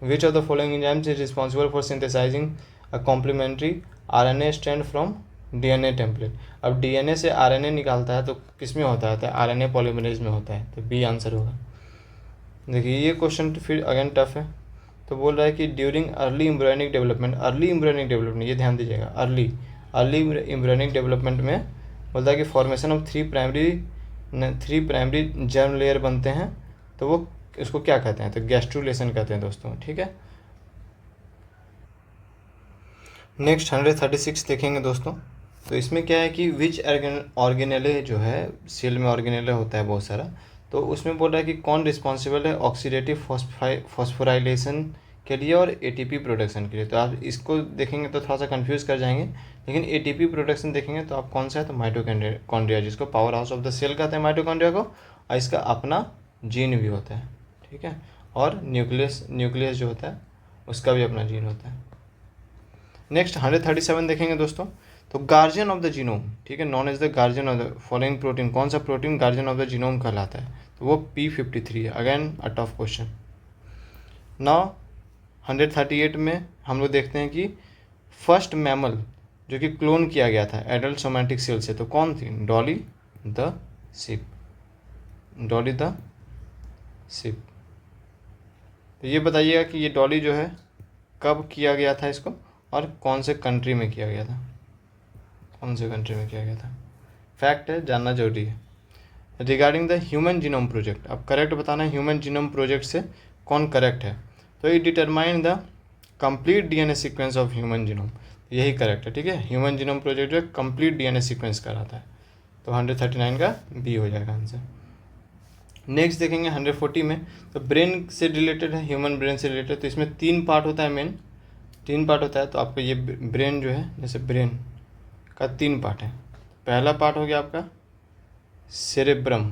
[SPEAKER 1] which of the following enzymes is responsible for synthesising a complementary RNA strand from DNA template. अब डीएनए से आरएनए निकालता है तो किस में होता है, आरएनए पॉलीमरेज में होता है, तो बी आंसर होगा। देखिए ये क्वेश्चन फिर अगेन टफ है। तो बोल रहा है कि during early embryonic development, early embryonic development, ये ध्यान दीजिएगा, अर्ली एम्ब्रियोनिक डेवलपमेंट में बोलता है कि formation of three primary germ layer बनते हैं, तो वो इसको क्या कहते हैं, तो गैस्ट्रुलेशन कहते हैं दोस्तों, ठीक है। नेक्स्ट 136 देखेंगे दोस्तों। तो इसमें क्या है कि विच ऑर्गेनेले जो है, सेल में ऑर्गेनेले होता है बहुत सारा, तो उसमें बोल रहा है कि कौन रिस्पॉन्सिबल है ऑक्सीडेटिव फॉस्फोराइलेशन के लिए और एटीपी प्रोडक्शन के लिए। तो आप इसको देखेंगे तो थोड़ा सा कंफ्यूज कर जाएंगे, लेकिन एटीपी प्रोडक्शन देखेंगे तो आप कौन सा है, तो माइटोकॉन्ड्रिया, जिसको power house of the cell कहते हैं माइटोकॉन्ड्रिया को, और इसका अपना जीन भी होता है, ठीक है, और न्यूक्लियस जो होता है उसका भी अपना जीन होता है। नेक्स्ट 137 देखेंगे दोस्तों। तो गार्जियन ऑफ द जीनोम, ठीक है, known as the guardian of the following protein, कौन सा protein guardian of the genome कहलाता है, तो वो P53 है। Again a tough question. Now 138 में हम लोग देखते हैं कि फर्स्ट मैमल जो कि क्लोन किया गया था एडल्ट सोमैटिक सेल से, तो कौन थी, Dolly the ship, Dolly the ship. तो ये बताइएगा कि ये डॉली जो है कब किया गया था इसको, और कौन से कंट्री में किया गया था, कौन से कंट्री में किया गया था, फैक्ट है, जानना जरूरी है। Regarding the human genome project, अब करेक्ट बताना है ह्यूमन जीनोम प्रोजेक्ट से कौन करेक्ट है, तो ये determine the complete DNA sequence of human genome, यही करेक्ट है, ठीक है। ह्यूमन जीनोम प्रोजेक्ट जो है कंप्लीट डीएनए सीक्वेंस कराता है, तो 139 का बी हो जाएगा आंसर। नेक्स्ट देखेंगे 140 में, तो ब्रेन से रिलेटेड है, ह्यूमन ब्रेन से रिलेटेड, तो इसमें 3 पार्ट होता है, मेन 3 पार्ट होता है। तो आपको ये ब्रेन जो है, जैसे ब्रेन का 3 पार्ट है। पहला पार्ट हो गया आपका सेरेब्रम,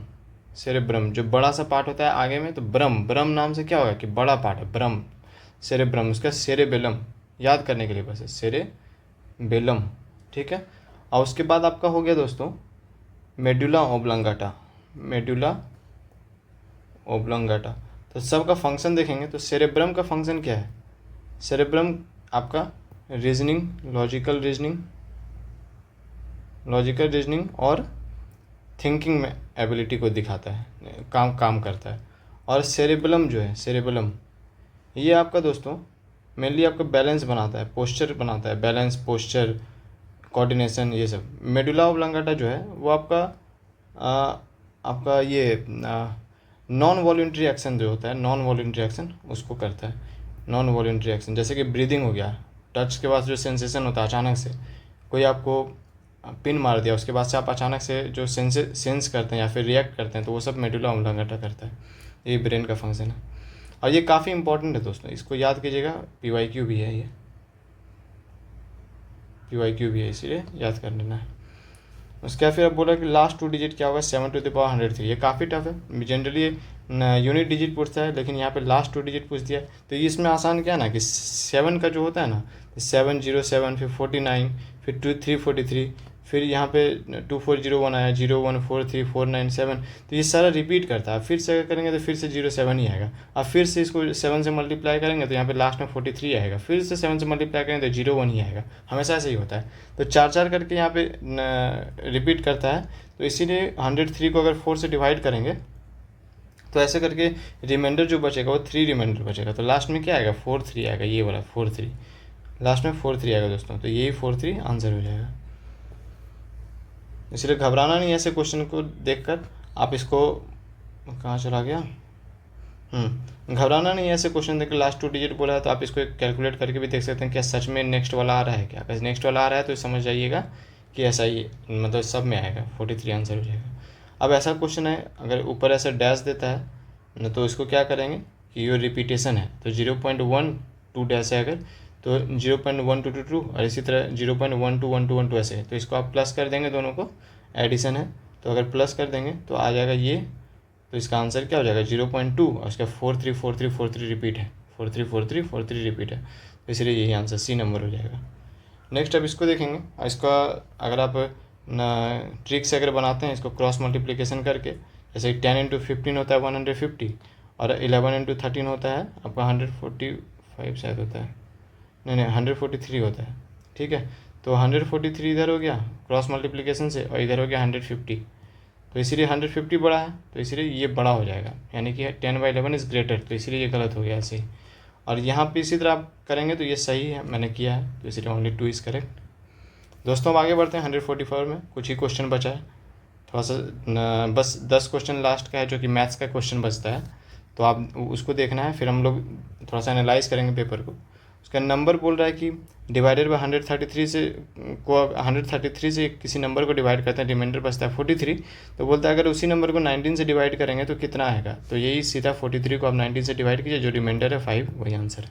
[SPEAKER 1] सेरेब्रम जो बड़ा सा पार्ट होता है आगे में, तो ब्रम नाम से क्या होगा कि बड़ा पार्ट है, ब्रम सेरेब्रम, उसका सेरेबेलम याद करने के लिए बस है, सेरेबेलम, ठीक है। और उसके बाद आपका हो गया दोस्तों मेडुला ओब्लंगाटा, मेडुला ओब्लंगाटा। तो सबका फंक्शन देखेंगे तो सेरेब्रम का फंक्शन क्या है, सेरेब्रम आपका रीजनिंग, लॉजिकल रीजनिंग और थिंकिंग में एबिलिटी को दिखाता है, काम करता है। और सेरेबेलम जो है, सेरेबेलम ये आपका दोस्तों मेनली आपका बैलेंस बनाता है, पोस्चर बनाता है, बैलेंस, पोस्चर, कोऑर्डिनेशन, ये सब। मेडुला ओब्लंगाटा जो है वो आपका ये नॉन वॉलंटरी एक्शन जो होता है, नॉन वॉलंटरी एक्शन उसको करता है, नॉन वॉलंटरी एक्शन, जैसे कि ब्रीदिंग हो गया, टच के बाद जो सेंसेशन होता है, अचानक से कोई आपको पिन मार दिया, उसके बाद से आप अचानक से जो सेंस करते हैं या फिर रिएक्ट करते हैं, तो वो सब मेडुला ओब्लंगाटा करता है, ये ब्रेन का फंक्शन है। और ये काफ़ी इंपॉर्टेंट है दोस्तों, इसको याद कीजिएगा, PYQ भी है, ये PYQ भी है, इसीलिए याद कर लेना है। उसके बाद फिर अब बोला कि लास्ट 2 डिजिट क्या होगा, 7 to the power 103, ये काफ़ी टफ है, जनरली यूनिट डिजिट पूछता है, लेकिन यहाँ पे लास्ट 2 डिजिट पूछ दिया। तो ये इसमें आसान क्या है ना कि 7 का जो होता है ना 707, फिर 49, फिर 343, फिर यहाँ पे 2401 आया, 0143497, तो ये सारा रिपीट करता है। फिर से अगर करेंगे तो फिर से 07 ही आएगा। अब फिर से इसको 7 से मल्टीप्लाई करेंगे तो यहाँ पे लास्ट में 43 आएगा, फिर से 7 से मल्टीप्लाई करेंगे तो 01 ही आएगा। हमेशा ऐसे ही होता है। तो 4 करके यहाँ पे रिपीट करता है। तो इसीलिए 103 को अगर 4 से डिवाइड करेंगे तो ऐसे करके रिमाइंडर जो बचेगा वो 3 रिमाइंडर बचेगा। तो लास्ट में क्या आएगा 43 आएगा, ये वाला 43, लास्ट में 43 आएगा दोस्तों। तो यही 43 आंसर हो जाएगा। इसलिए घबराना नहीं ऐसे क्वेश्चन को देखकर। आप इसको कहाँ चला गया, घबराना नहीं ऐसे क्वेश्चन देखकर। लास्ट 2 डिजिट बोला है तो आप इसको कैलकुलेट करके भी देख सकते हैं क्या सच में नेक्स्ट वाला आ रहा है क्या। अगर नेक्स्ट वाला आ रहा है तो समझ जाइएगा कि ऐसा ही मतलब सब में आएगा, 43 आंसर हो जाएगा। अब ऐसा क्वेश्चन है अगर ऊपर ऐसा डैश देता है न, तो इसको क्या करेंगे कि ये रिपीटेशन है तो 0.12 डैश है अगर, तो 0.1222 और इसी तरह 0.121212 ऐसे है। तो इसको आप प्लस कर देंगे, दोनों को एडिशन है तो अगर प्लस कर देंगे तो आ जाएगा ये। तो इसका आंसर क्या हो जाएगा 0.2 और इसका 434343 रिपीट है, 434343 रिपीट है। तो इसलिए यही आंसर सी नंबर हो जाएगा। नेक्स्ट अब इसको देखेंगे। इसका अगर आप ट्रिक से अगर बनाते हैं इसको क्रॉस मल्टीप्लिकेशन करके, जैसे 10 × 15 होता है 150 और 11 × 13 होता है आपका 145 शायद होता है, नहीं 143 होता है। ठीक है, तो 143 इधर हो गया क्रॉस मल्टीप्लिकेशन से और इधर हो गया 150। तो इसीलिए 150 बड़ा है तो इसीलिए ये बड़ा हो जाएगा, यानी कि 10/11 इज़ ग्रेटर, तो इसीलिए ये गलत हो गया ऐसे ही। और यहाँ पे इसी तरह आप करेंगे तो ये सही है, मैंने किया है, तो इसलिए ओनली 2 इज़ करेक्ट। दोस्तों अब आगे बढ़ते हैं 144 में। कुछ ही क्वेश्चन बचा है, थोड़ा सा बस 10 क्वेश्चन लास्ट का है जो कि मैथ्स का क्वेश्चन बचता है, तो आप उसको देखना है। फिर हम लोग थोड़ा सा एनालाइज करेंगे पेपर को। उसका नंबर बोल रहा है कि डिवाइडेड बाय 133 से 133 से किसी नंबर को डिवाइड करते हैं, रिमाइंडर बचता है 43। तो बोलता है अगर उसी नंबर को 19 से डिवाइड करेंगे तो कितना आएगा। तो यही सीधा 43 को आप 19 से डिवाइड कीजिए, जो रिमाइंडर है 5 वही आंसर है।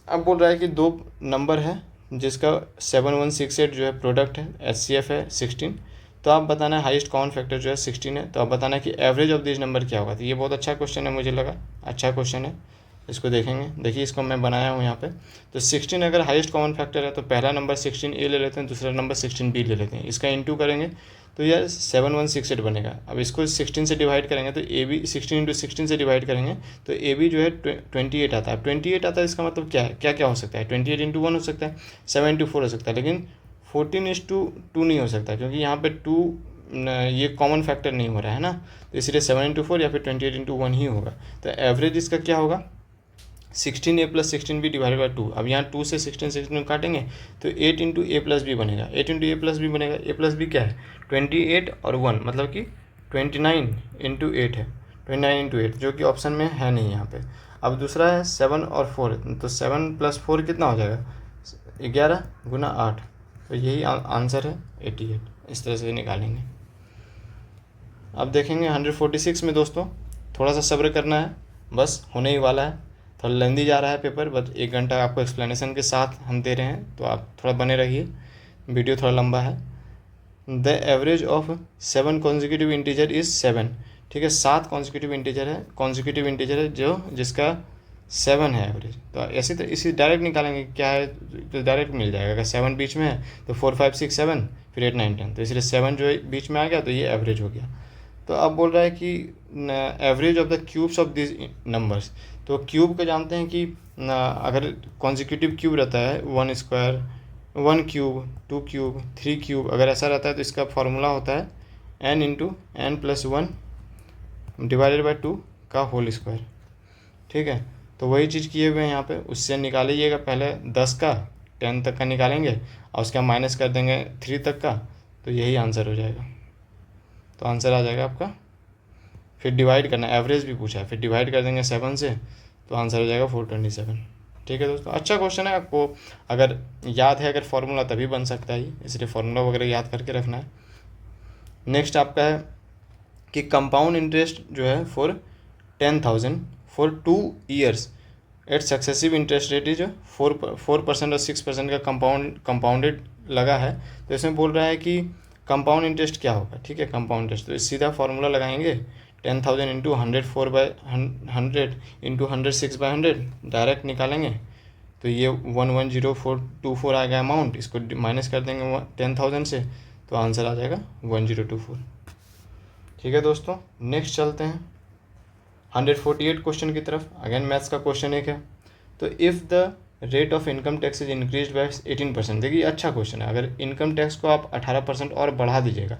[SPEAKER 1] अब बोल रहा है कि 2 नंबर है जिसका 7168 जो है प्रोडक्ट है, HCF है 16। तो आप बताना है हाईएस्ट कॉमन फैक्टर जो है 16 है। तो आप बताना है कि एवरेज ऑफ दिस नंबर क्या होगा। तो ये बहुत अच्छा क्वेश्चन है, मुझे लगा अच्छा क्वेश्चन है, इसको देखेंगे। देखिए इसको मैं बनाया हूँ यहाँ पे। तो 16 अगर हाईएस्ट कॉमन फैक्टर है तो पहला नंबर 16A ले लेते हैं, दूसरा नंबर 16B ले लेते हैं। इसका इंटू करेंगे तो यार 7168 बनेगा। अब इसको 16 से डिवाइड करेंगे तो AB 16 × 16 से डिवाइड करेंगे तो AB जो है 28 आता है। 28 आता है, इसका मतलब क्या है, क्या क्या हो सकता है, 28 × 1 हो सकता है, 7 × 4 हो सकता है, लेकिन 14:2 नहीं हो सकता क्योंकि यहाँ पे 2 ये कॉमन फैक्टर नहीं हो रहा है ना। तो इसलिए 7 × 4 या फिर 28 × 1 ही होगा। तो एवरेज इसका क्या होगा 16A + 16B डिवाइडेड बाई 2। अब यहाँ 2 से 16 काटेंगे तो 8 × A + B बनेगा, 8 × A + B बनेगा। A + B क्या है 28 और 1 मतलब कि 29 × 8 है, 29 × 8 जो कि ऑप्शन में है नहीं यहाँ पे। अब दूसरा है 7 और 4, तो 7 + 4 कितना हो जाएगा 11 × 8, तो यही आंसर है 88। इस तरह से निकालेंगे। अब देखेंगे 146 में दोस्तों, थोड़ा सा सब्र करना है, बस होने ही वाला है। थोड़ा लेंदी जा रहा है पेपर, बस 1 घंटा आपको एक्सप्लेनेशन के साथ हम दे रहे हैं, तो आप थोड़ा बने रहिए, वीडियो थोड़ा लंबा है। The average of 7 consecutive integer is 7। ठीक है, 7 कॉन्जिक्यूटिव इंटीजर है जो जिसका 7 है एवरेज। तो ऐसे तो इसी डायरेक्ट निकालेंगे क्या है तो डायरेक्ट मिल जाएगा। अगर 7 बीच में है तो 4 5 6 7 फिर 8 9 10, तो इसलिए 7 जो बीच में आ गया तो ये एवरेज हो गया। तो अब बोल रहा है कि average of the cubes of this numbers. तो क्यूब को जानते हैं कि अगर कॉन्जिक्यूटिव क्यूब रहता है 1 स्क्वायर, 1 क्यूब, 2 क्यूब, 3 क्यूब, अगर ऐसा रहता है तो इसका फॉर्मूला होता है n × n + 1 डिवाइडेड बाई 2 का होल स्क्वायर। ठीक है, तो वही चीज़ किए हुए हैं यहाँ पे। उससे निकालिएगा पहले 10 का 10 तक का निकालेंगे और उसका माइनस कर देंगे 3 तक का, तो यही आंसर हो जाएगा। तो आंसर आ जाएगा आपका, फिर डिवाइड करना, एवरेज भी पूछा है, फिर डिवाइड कर देंगे 7 से, तो आंसर हो जाएगा 427। ठीक है दोस्तों, अच्छा क्वेश्चन है। आपको अगर याद है अगर फॉर्मूला तभी बन सकता है, इसलिए फार्मूला वगैरह याद करके रखना है। नेक्स्ट आपका है कि कंपाउंड इंटरेस्ट जो है for 10,000 for 2 years at successive interest rate is 4% और 6% का कंपाउंडेड लगा है। तो इसमें बोल रहा है कि कंपाउंड इंटरेस्ट क्या होगा। ठीक है, कंपाउंड इंटरेस्ट तो सीधा फार्मूला लगाएंगे 10,000 इंटू 104/100 इंटू 106/100 डायरेक्ट निकालेंगे तो ये 110424 आएगा अमाउंट। इसको माइनस कर देंगे 10,000 से तो आंसर आ जाएगा 1024। ठीक है दोस्तों, नेक्स्ट चलते हैं 148 क्वेश्चन की तरफ। अगेन मैथ्स का क्वेश्चन एक है। तो if the rate of income tax is increase by 18%, देखिए अच्छा क्वेश्चन है। अगर इनकम टैक्स को आप 18% और बढ़ा दीजिएगा,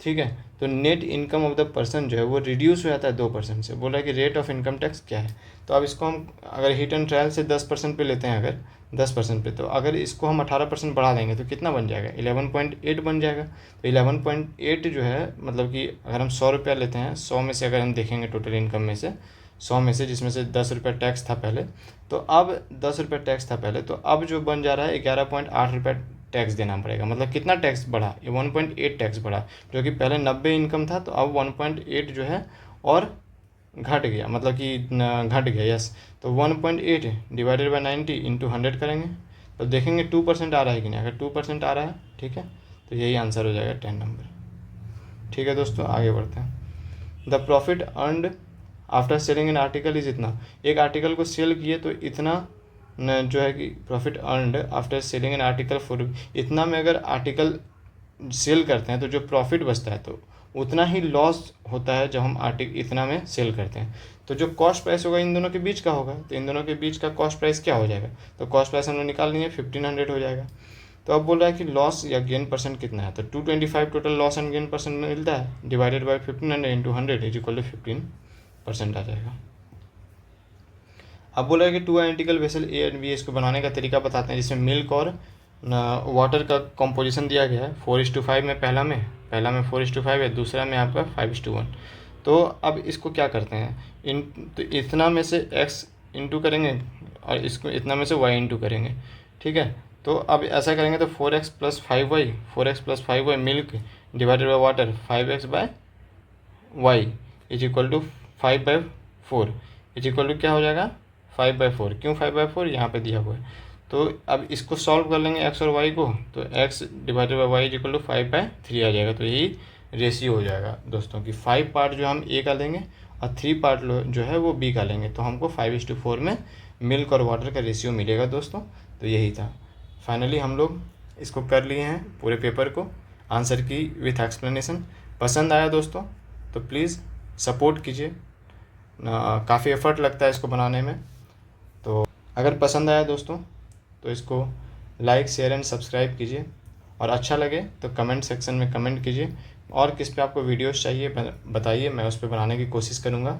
[SPEAKER 1] ठीक है, तो net income of the person जो है वो रिड्यूस हो जाता है 2% से। बोला कि रेट ऑफ इनकम टैक्स क्या है, तो अब इसको हम अगर हिट एंड ट्रायल से 10% पे लेते हैं, अगर 10% पे, तो अगर इसको हम 18% बढ़ा देंगे तो कितना बन जाएगा, 11.8 बन जाएगा। तो 11.8 जो है मतलब कि अगर हम 100 रुपया लेते हैं, 100 में से अगर हम देखेंगे टोटल इनकम में से 100 में से, जिसमें से 10 रुपया टैक्स था पहले, तो अब 10 रुपया टैक्स था पहले, तो अब जो बन जा रहा है 11.8 रुपया टैक्स देना पड़ेगा। मतलब कितना टैक्स बढ़ा, ये 1.8 टैक्स बढ़ा, जो कि पहले 90 इनकम था तो अब 1.8 जो है और घट गया, मतलब कि घट गया, यस। तो 1.8 डिवाइडेड बाई 90 इंटू 100 करेंगे तो देखेंगे 2% आ रहा है कि नहीं। अगर 2% आ रहा है, ठीक है, तो यही आंसर हो जाएगा 10 नंबर। ठीक है दोस्तों, आगे बढ़ते हैं। The profit earned after selling an article is इतना, एक आर्टिकल को सेल किए तो इतना जो है कि profit earned after selling an article for इतना में अगर आर्टिकल सेल करते हैं तो जो प्रॉफिट बचता है तो उतना ही लॉस होता है जब हम इतना में सेल करते हैं। तो जो कॉस्ट प्राइस होगा इन दोनों के बीच का होगा, तो इन दोनों के बीच का कॉस्ट प्राइस क्या हो जाएगा, तो कॉस्ट प्राइस हमने निकाल लिया 1500 हो जाएगा। तो अब बोल रहा है कि लॉस या गेन परसेंट कितना है, तो 225 total loss and gain percent में मिलता है, divided by 1500 into 100 is equal to 15% आ जाएगा। अब बोला है कि 2 identical vessel A and B, इसको बनाने का तरीका बताते हैं, जिसमें मिल्क और वाटर का कंपोजिशन दिया गया है 4:5 में, पहला में 4:5 है, दूसरा में आपका 5:1। तो अब इसको क्या करते हैं, तो इतना में से x इंटू करेंगे और इसको इतना में से y इंटू करेंगे, ठीक है। तो अब ऐसा करेंगे तो 4x + 5y milk divided by water 5x by y is equal to 5/4 is equal to क्या हो जाएगा 5/4। क्यों 5/4, यहाँ पे दिया हुआ है। तो अब इसको सॉल्व कर लेंगे x और y को, तो x divided by Y is equal to 5/3 आ जाएगा। तो यही रेशियो हो जाएगा दोस्तों कि 5 पार्ट जो हम a का लेंगे और 3 पार्ट जो है वो b का लेंगे, तो हमको 5:4 में मिल्क और वाटर का रेशियो मिलेगा दोस्तों। तो यही था। फाइनली हम लोग इसको कर लिए हैं पूरे पेपर को, आंसर की विथ एक्सप्लेनेशन। पसंद आया दोस्तों तो प्लीज़ सपोर्ट कीजिए, काफ़ी एफर्ट लगता है इसको बनाने में। तो अगर पसंद आया दोस्तों तो इसको लाइक शेयर एंड सब्सक्राइब कीजिए, और अच्छा लगे तो कमेंट सेक्शन में कमेंट कीजिए, और किस पे आपको वीडियोस चाहिए बताइए, मैं उस पर बनाने की कोशिश करूँगा,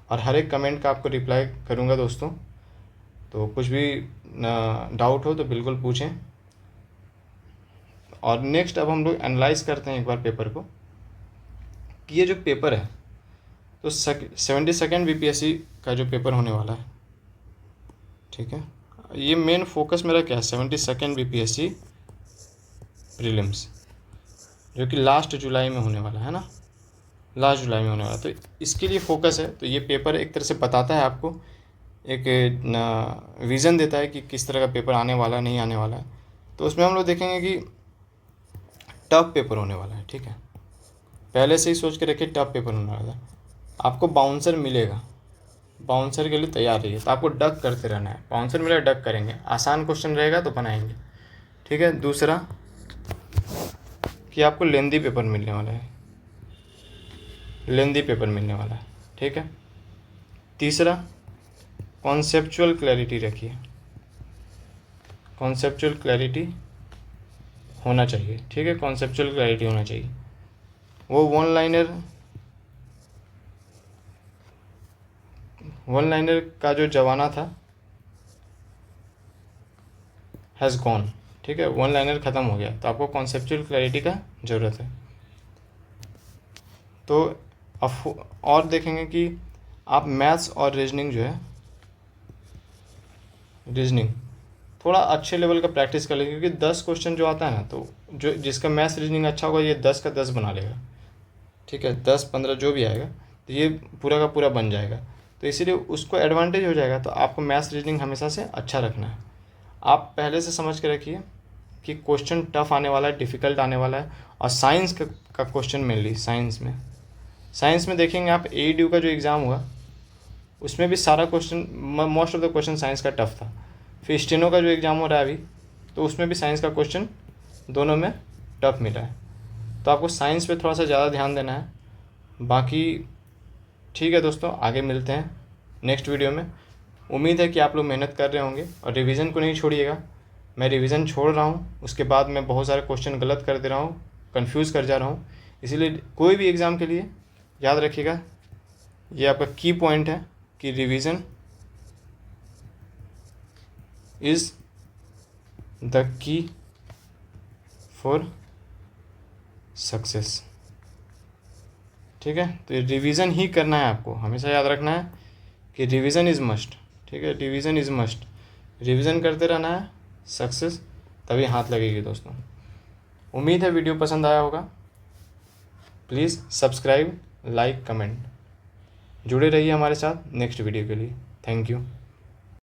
[SPEAKER 1] और हर एक कमेंट का आपको रिप्लाई करूँगा दोस्तों। तो कुछ भी डाउट हो तो बिल्कुल पूछें। और नेक्स्ट अब हम लोग एनालाइज करते हैं एक बार पेपर को, कि ये जो पेपर है तो 72nd BPSC का जो पेपर होने वाला है, ठीक है, ये मेन फोकस मेरा क्या है, 72nd BPSC प्रीलिम्स, जो कि लास्ट जुलाई में होने वाला है ना, लास्ट जुलाई में होने वाला, तो इसके लिए फोकस है। तो ये पेपर एक तरह से बताता है आपको, एक विज़न देता है कि किस तरह का पेपर आने वाला है, नहीं आने वाला है। तो उसमें हम लोग देखेंगे कि टफ पेपर होने वाला है, ठीक है, पहले से ही सोच के रखिए टफ पेपर होने वाला है। आपको बाउंसर मिलेगा, बाउंसर के लिए तैयार रहिए। तो आपको डक करते रहना है, बाउंसर मिलेगा डक करेंगे, आसान क्वेश्चन रहेगा तो बनाएंगे, ठीक है। दूसरा कि आपको लेंदी पेपर मिलने वाला है, लेंदी पेपर मिलने वाला है, ठीक है। तीसरा कॉन्सेप्चुअल क्लैरिटी रखिए, कॉन्सेप्चुअल क्लैरिटी होना चाहिए, ठीक है, कॉन्सेप्चुअल क्लैरिटी होना चाहिए। वो वन लाइनर का जो जमाना था हैज़ गॉन, ठीक है, वन लाइनर ख़त्म हो गया, तो आपको कॉन्सेप्चुअल क्लैरिटी का ज़रूरत है। तो अब और देखेंगे कि आप मैथ्स और रीजनिंग जो है, रीजनिंग थोड़ा अच्छे लेवल का प्रैक्टिस कर लेंगे, क्योंकि 10 क्वेश्चन जो आता है ना, तो जो जिसका मैथ्स रीजनिंग अच्छा होगा ये 10 का 10 बना लेगा, ठीक है, 10-15 जो भी आएगा तो ये पूरा का पूरा बन जाएगा। तो इसीलिए उसको एडवांटेज हो जाएगा। तो आपको मैथ्स रीजनिंग हमेशा से अच्छा रखना है। आप पहले से समझ के रखिए कि क्वेश्चन टफ आने वाला है, डिफ़िकल्ट आने वाला है, और साइंस का क्वेश्चन मेनली साइंस में साइंस में देखेंगे आप AEDU का जो एग्ज़ाम हुआ उसमें भी सारा question, most of the question science का टफ था। फिर स्टेनो का जो एग्ज़ाम हो रहा है अभी, तो उसमें भी साइंस का क्वेश्चन दोनों में टफ मिला है। तो आपको साइंस पे थोड़ा सा ज़्यादा ध्यान देना है। बाकी ठीक है दोस्तों, आगे मिलते हैं नेक्स्ट वीडियो में। उम्मीद है कि आप लोग मेहनत कर रहे होंगे और रिवीजन को नहीं छोड़िएगा। मैं रिवीजन छोड़ रहा हूँ, उसके बाद मैं बहुत सारे क्वेश्चन गलत कर दे रहा हूँ, कंफ्यूज कर जा रहा हूँ। इसीलिए कोई भी एग्ज़ाम के लिए याद रखिएगा, ये आपका की पॉइंट है कि revision is the key for success. ठीक है, तो रिवीजन ही करना है आपको, हमेशा याद रखना है कि रिवीजन इज़ मस्ट। ठीक है, रिवीजन इज़ मस्ट, रिवीजन करते रहना है, सक्सेस तभी हाथ लगेगी दोस्तों। उम्मीद है वीडियो पसंद आया होगा। प्लीज़ सब्सक्राइब, लाइक, कमेंट, जुड़े रहिए हमारे साथ नेक्स्ट वीडियो के लिए। Thank you.